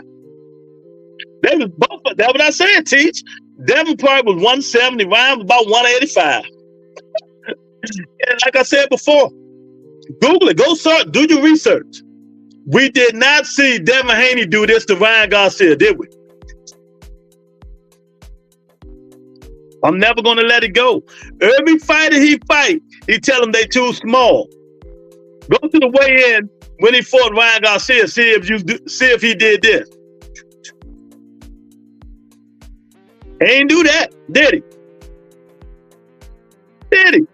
they was both. That's what I said. Teach. Devin probably was 170. Ryan was about 185. And like I said before, Google it. Go search. Do your research. We did not see Devin Haney do this to Ryan Garcia, did we? I'm never going to let it go. Every fighter he fight, he tell them they too small. Go to the weigh-in when he fought Ryan Garcia, see if he did this. He ain't do that, did he? Did he?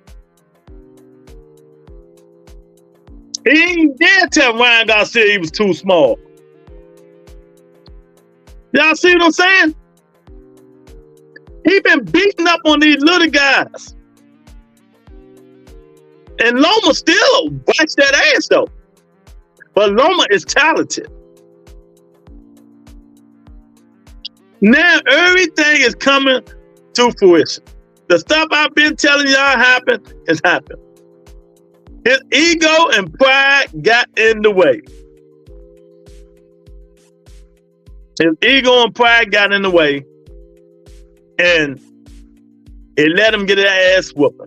He ain't dare tell Ryan Garcia he was too small. Y'all see what I'm saying? He been beating up on these little guys. And Loma still bites that ass though. But Loma is talented. Now everything is coming to fruition. The stuff I've been telling y'all happened has happened. His ego and pride got in the way. His ego and pride got in the way. And it let him get his ass whooping.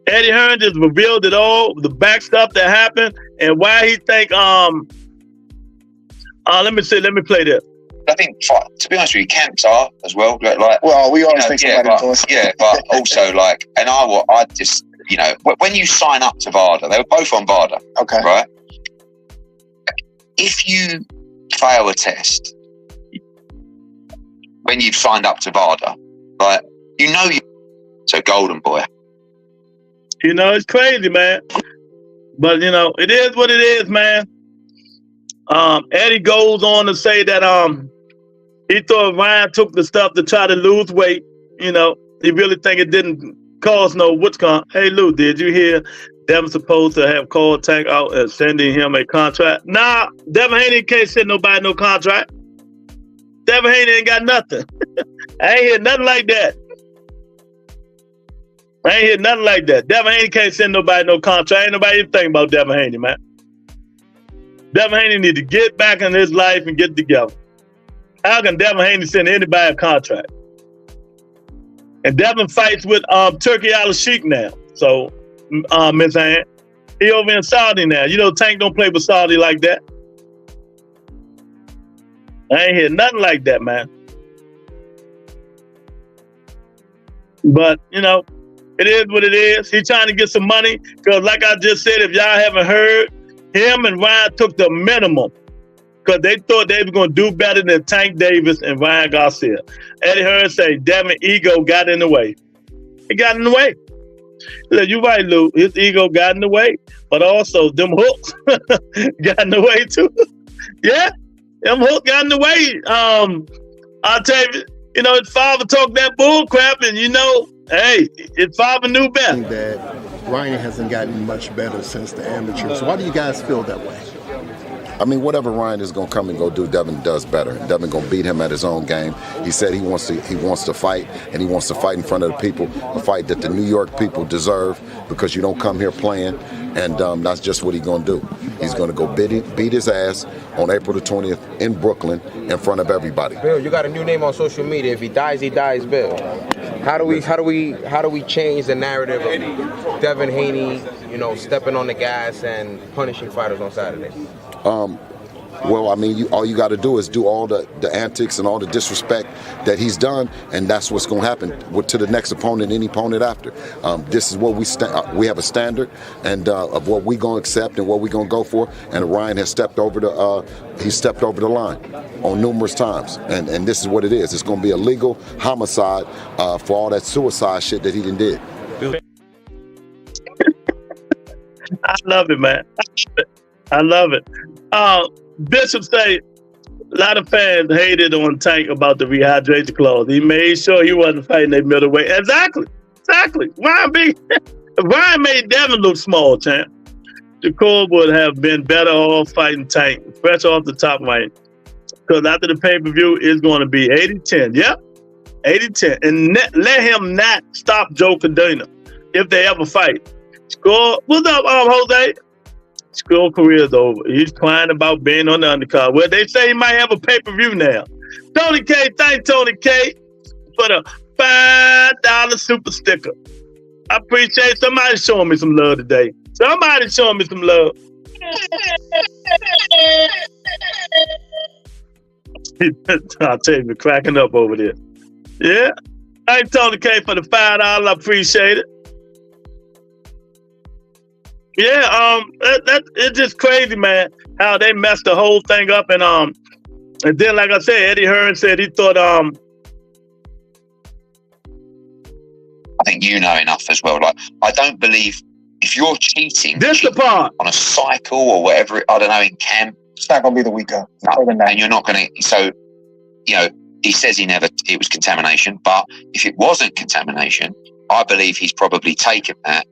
Eddie Hearn just revealed it all, the back stuff that happened, and why he think let me play this. I think, to be honest with you, camps are as well. Like, well, we always think somebody does. Yeah, but also like, and I just, you know, when you sign up to VADA, they were both on VADA. Okay. Right. If you fail a test when you've signed up to VADA, like, you know, so golden boy. You know, it's crazy, man. But you know, it is what it is, man. Eddie goes on to say that he thought Ryan took the stuff to try to lose weight. You know, he really think it didn't cause no what's going. Hey Lou, did you hear Devin supposed to have called Tank out and sending him a contract? Nah, Devin Haney can't send nobody no contract. Devin Haney ain't got nothing. I ain't hear nothing like that. Devin Haney can't send nobody no contract. Ain't nobody even think about Devin Haney, man. Devin Haney need to get back in his life and get together. How can Devin Haney send anybody a contract? And Devin fights with Turkey Al-Sheikh now. So, Ms. Ann, he over in Saudi now. You know, Tank don't play with Saudi like that. I ain't hear nothing like that, man. But, you know, it is what it is. He's trying to get some money because, like I just said, if y'all haven't heard, him and Ryan took the minimum because they thought they were going to do better than Tank Davis and Ryan Garcia. Eddie Hearn say Devin ego got in the way. He got in the way. He said, you're right, Lou. His ego got in the way. But also, them hooks got in the way, too. Yeah, them hooks got in the way. I'll tell you, you know, his father talked that bull crap, and, you know, hey, his father knew better. That Ryan hasn't gotten much better since the amateurs. Why do you guys feel that way? I mean, whatever Ryan is going to come and go do, Devin does better. Devin going to beat him at his own game. He said he wants to fight, and he wants to fight in front of the people, a fight that the New York people deserve, because you don't come here playing, and that's just what he's going to do. He's going to go beat his ass on April the 20th in Brooklyn in front of everybody. Bill, you got a new name on social media. If he dies, Bill. How do we change the narrative of Devin Haney, you know, stepping on the gas and punishing fighters on Saturday? Well, I mean, all you got to do is do all the antics and all the disrespect that he's done, and that's what's going to happen to the next opponent, any opponent after. This is what we have a standard and of what we're going to accept and what we're going to go for. And Ryan has stepped over the line on numerous times, and this is what it is. It's going to be a legal homicide for all that suicide shit that he did. I love it, man. I love it. Bishop say, A lot of fans hated on Tank about the rehydration clause. He made sure he wasn't fighting that middleweight. Exactly. Ryan made Devin look small, champ. Shakur would have been better off fighting Tank, fresh off the top right. Because after the pay-per-view, it's going to be 80-10. Yep, 80-10. And let him not stop Joe Cordina if they ever fight. Shakur, what's up, Jose? Shakur's career is over. He's crying about being on the undercard. Well, they say he might have a pay-per-view now. Tony K, thank Tony K for the $5 super sticker. I appreciate somebody showing me some love today. Somebody showing me some love. I'll tell you, cracking up over there. Yeah. Thank Tony K for the $5. I appreciate it. Yeah, it's just crazy, man, how they messed the whole thing up. And then, like I said, Eddie Hearn said he thought I think you know enough as well. Like, I don't believe if you're cheating the part on a cycle or whatever, I don't know, in camp, it's not gonna be the weekend. No, and you're not gonna. So, you know, he says it was contamination, but if it wasn't contamination, I believe he's probably taken that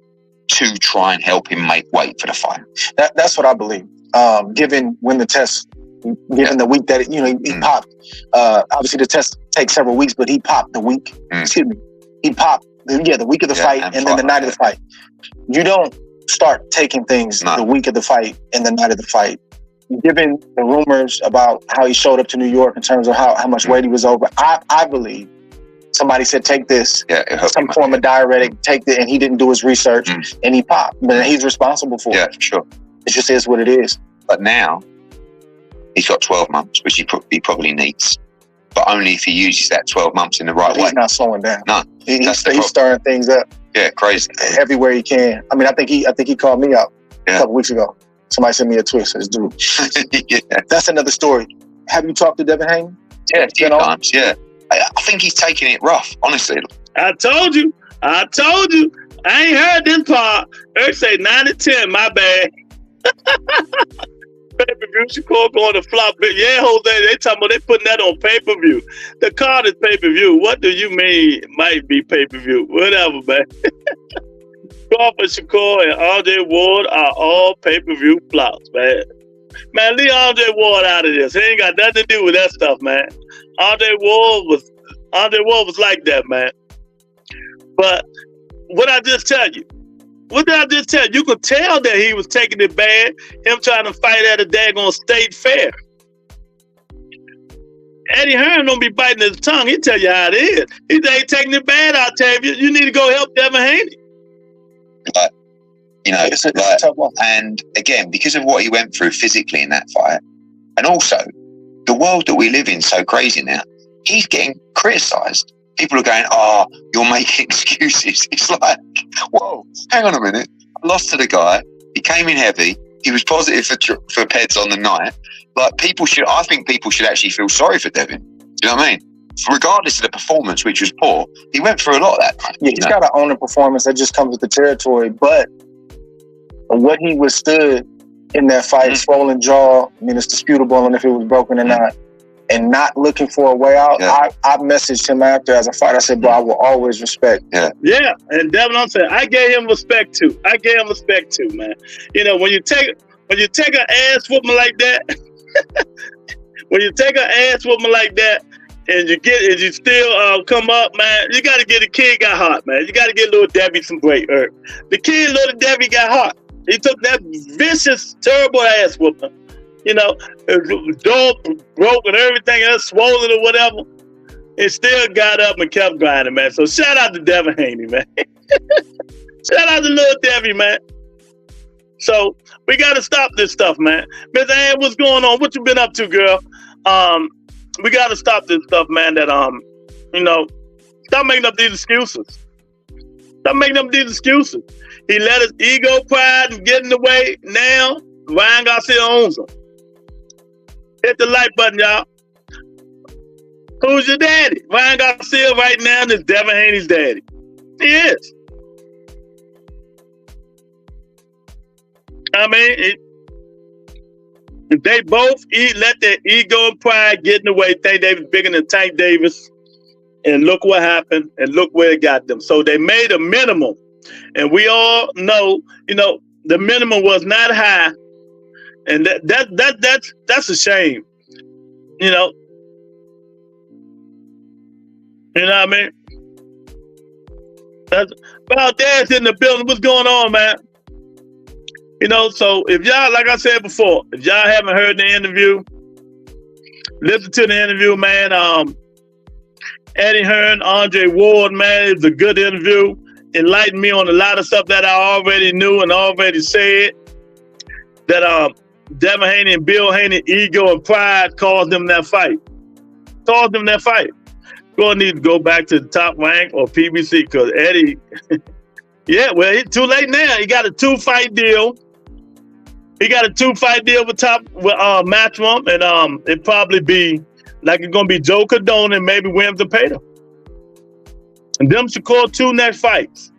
to try and help him make weight for the fight. That's what I believe. Given when the test, given the week that he popped. Obviously, the test takes several weeks, but he popped the week. Excuse me. He popped the week of the fight and then the night of the fight. You don't start taking things the week of the fight and the night of the fight. Given the rumors about how he showed up to New York in terms of how much weight he was over, I believe somebody said, take this, some form of diuretic, take it, and he didn't do his research, and he popped. But he's responsible for it. Yeah, sure. It just is what it is. But now, he's got 12 months, which he probably needs. But only if he uses that 12 months in the right way. He's not slowing down. No. He's stirring things up. Yeah, crazy. Everywhere he can. I mean, I think he called me out a couple weeks ago. Somebody sent me a tweet, says, dude. That's another story. Have you talked to Devin Haney? Yeah, a few times, yeah. I think he's taking it rough, honestly. I told you. I ain't heard this part. They say 9-10, my bad. Pay-per-view, Shakur going to flop. Yeah, Jose, they talking about they putting that on pay-per-view. The card is pay-per-view. What do you mean might be pay-per-view? Whatever, man. Crawford, Shakur, and Andre Ward are all pay-per-view flops, man. Man, leave Andre Ward out of this. He ain't got nothing to do with that stuff, man. Andre Ward was like that, man. But what I just tell you? What did I just tell you? You could tell that he was taking it bad, him trying to fight at a daggone state fair. Eddie Hearn don't be biting his tongue. He tell you how it is. He ain't taking it bad, Octavia. You need to go help Devin Haney. Like, it's a tough one. And again, because of what he went through physically in that fight, and also the world that we live in so crazy now, he's getting criticised. People are going, oh, you're making excuses. It's like, whoa, hang on a minute. I lost to the guy. He came in heavy. He was positive for PEDS on the night. Like, I think people should actually feel sorry for Devin. Do you know what I mean? Regardless of the performance, which was poor, he went through a lot of that night. Yeah, he's got to own a performance that just comes with the territory. But what he withstood in that fight, swollen jaw, I mean, it's disputable on if it was broken or not, and not looking for a way out. I messaged him after as a fighter. I said, bro, I will always respect. Yeah, and Devin, I'm saying, I gave him respect too. Man. When you take an ass whooping like that, and you still come up, man, you got to get the kid got hot, man. You got to get little Debbie some great herb. The kid, little Debbie, got hot. He took that vicious, terrible ass whooping. Jaw broke and everything else, swollen or whatever. It still got up and kept grinding, man. So shout out to Devin Haney, man. Shout out to little Debbie, man. So we got to stop this stuff, man. Miss Ann, what's going on? What you been up to, girl? We got to stop this stuff, man. That stop making up these excuses. He let his ego, pride, and get in the way. Now Ryan Garcia owns him. Hit the like button, y'all. Who's your daddy? Ryan Garcia right now is Devin Haney's daddy. He is. I mean, They both let their ego and pride get in the way, think they was bigger than Tank Davis. And look what happened, and look where it got them. So they made a minimum. And we all know, the minimum was not high. And that's a shame. You know what I mean? Valdez in the building. What's going on, man? So if y'all, like I said before, if y'all haven't heard the interview, listen to the interview, man. Eddie Hearn, Andre Ward, man, it was a good interview. Enlightened me on a lot of stuff that I already knew and already said. That Devin Haney and Bill Haney, ego and pride caused them that fight. Gonna need to go back to the top rank or PBC because Eddie, yeah, well, it's too late now. He got a 2-fight deal. With Matchroom, and it probably be like it's gonna be Joe Cardone and maybe Williams and Pater. And them should call 2 next fights.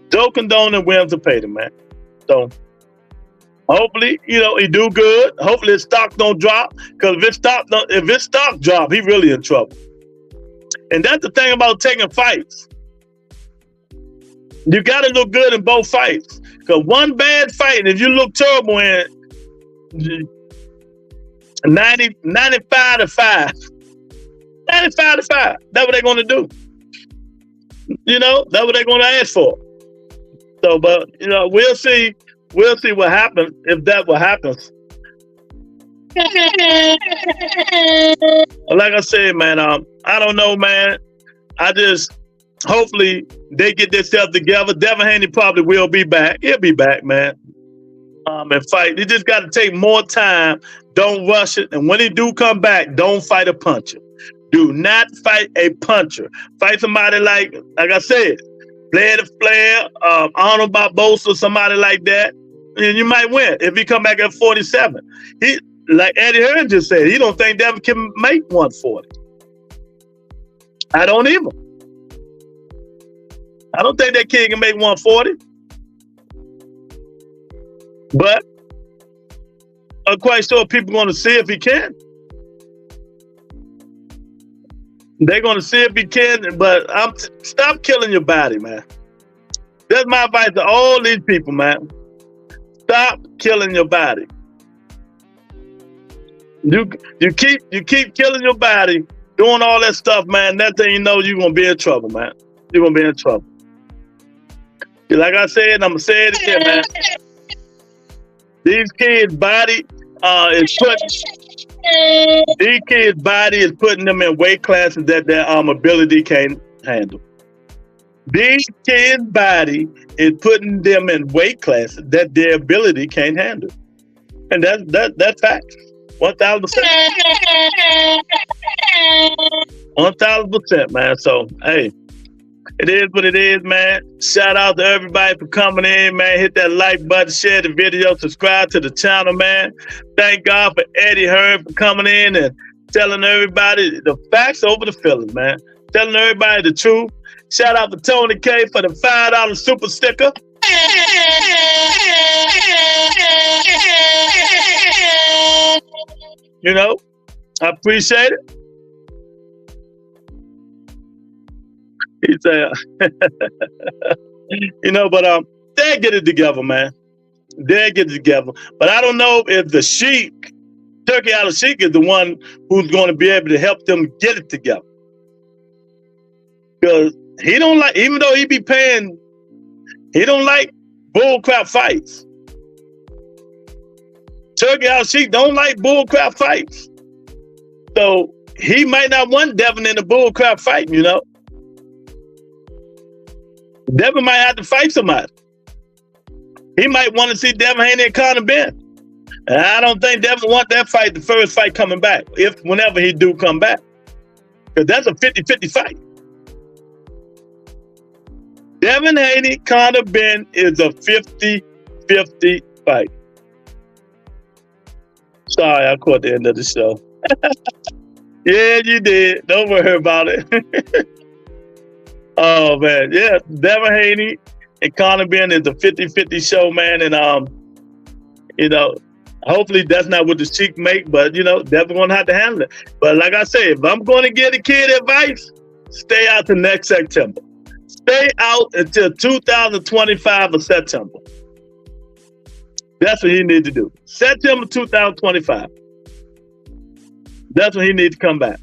Joe Cardone and Williams and Pater, man. So hopefully, he do good. Hopefully his stock don't drop. Because if his stock drop, he really in trouble. And that's the thing about taking fights. You got to look good in both fights. Because one bad fight, and if you look terrible in 95 to 5. 95 to 5. That's what they're going to do. That's what they're going to ask for. So, but, we'll see. We'll see what happens if that what happens. Like I said, man, I don't know, man. I just hopefully they get themselves together. Devin Haney probably will be back. He'll be back, man. And fight. You just got to take more time. Don't rush it. And when he do come back, don't fight a puncher. Do not fight a puncher. Fight somebody like I said, Flair to Flair, Arnold Barbosa, somebody like that, and you might win if he come back at 47. He, like Eddie Hearn just said, he don't think Devin can make 140. I don't either. I don't think that kid can make 140. But I'm quite sure people are going to see if he can. They're going to see if he can, but stop killing your body, man. That's my advice to all these people, man. Stop killing your body. You keep killing your body, doing all that stuff, man. That thing you're going to be in trouble, man. You're going to be in trouble. Like I said, I'm going to say it again, man. These kids' body is putting them in weight classes that their ability can't handle. These kids' body is putting them in weight classes that their ability can't handle. And that's fact. 1,000%. 1,000%, man. So, hey, it is what it is, man. Shout out to everybody for coming in, man. Hit that like button, share the video, subscribe to the channel, man. Thank God for Eddie Hearn for coming in and telling everybody the facts over the feelings, man. Telling everybody the truth. Shout out to Tony K for the $5 super sticker. I appreciate it. He said, but they get it together, man. They get it together. But I don't know if the Sheik, Turkey Al Sheik, is the one who's going to be able to help them get it together. Because he don't like, even though he be paying, he don't like bullcrap fights. Turkey Al Sheik don't like bullcrap fights. So he might not want Devin in a bullcrap fight, Devin might have to fight somebody. He might want to see Devin Haney and Conor Ben. And I don't think Devin want that fight, the first fight coming back, whenever he do come back. Because that's a 50-50 fight. Devin Haney, Conor Ben is a 50-50 fight. Sorry, I caught the end of the show. Yeah, you did. Don't worry about it. Oh, man. Yeah, Devin Haney and Conor Ben is a 50-50 show, man. And, Hopefully that's not what the Sheik make, but you know, Devin gonna have to handle it. But like I said, if I'm gonna give a kid advice, stay out to next September. Stay out until 2025 of September. That's what he need to do. September 2025. That's when he needs to come back.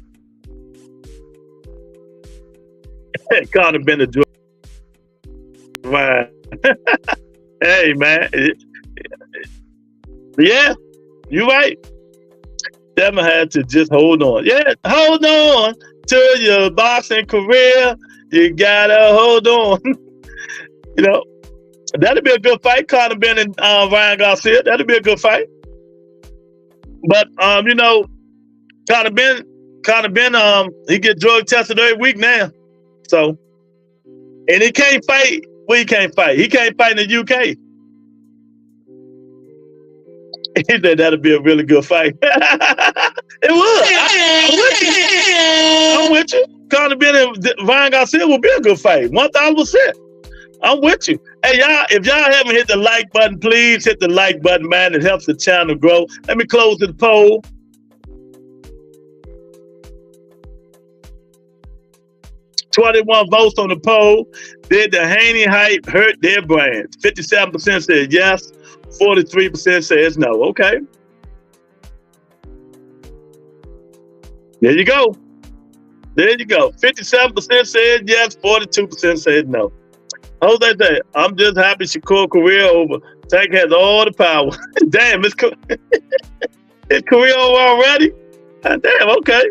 Connor Bennett. Hey, man. Yeah, you're right. Devin had to just hold on. Yeah, hold on to your boxing career. You gotta hold on. You know, that'd be a good fight, Connor Bennett and Ryan Garcia. That'd be a good fight. But you know, Connor Ben, he get drug tested every week now. So, and he can't fight. Well, he can't fight. He can't fight in the UK. He said that'd be a really good fight. It would. I'm with you. Connor Ben and Ryan Garcia will be a good fight. 1,000%. I'm with you. Hey, y'all, if y'all haven't hit the like button, please hit the like button, man. It helps the channel grow. Let me close the poll. $21 votes on the poll. Did the Haney hype hurt their brands? 57% said yes. 43% says no. Okay. There you go. There you go. 57% said yes. 42% said no. Jose said, I'm just happy Shakur career over. Tank has all the power. Damn, his career over already? Damn, okay.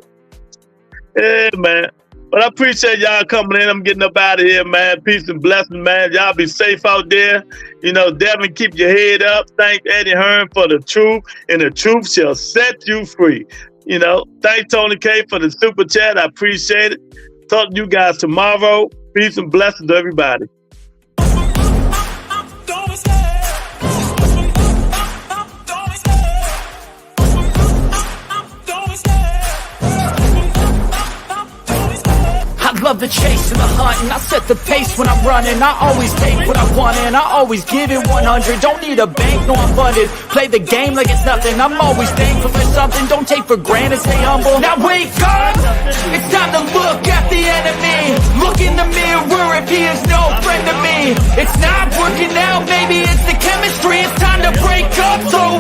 Yeah, man. But I appreciate y'all coming in. I'm getting up out of here, man. Peace and blessings, man. Y'all be safe out there. You know, Devin, keep your head up. Thank Eddie Hearn for the truth, and the truth shall set you free. You know, thank Tony K for the super chat. I appreciate it. Talk to you guys tomorrow. Peace and blessings to everybody. Love the chase and the hunt, and I set the pace when I'm running. I always take what I want and I always give it 100. Don't need a bank, no I'm funded. Play the game like it's nothing. I'm always thankful for something. Don't take for granted, stay humble. Now wake up, it's time to look at the enemy. Look in the mirror if he is no friend to me. It's not working out, maybe it's the chemistry. It's time to break up, so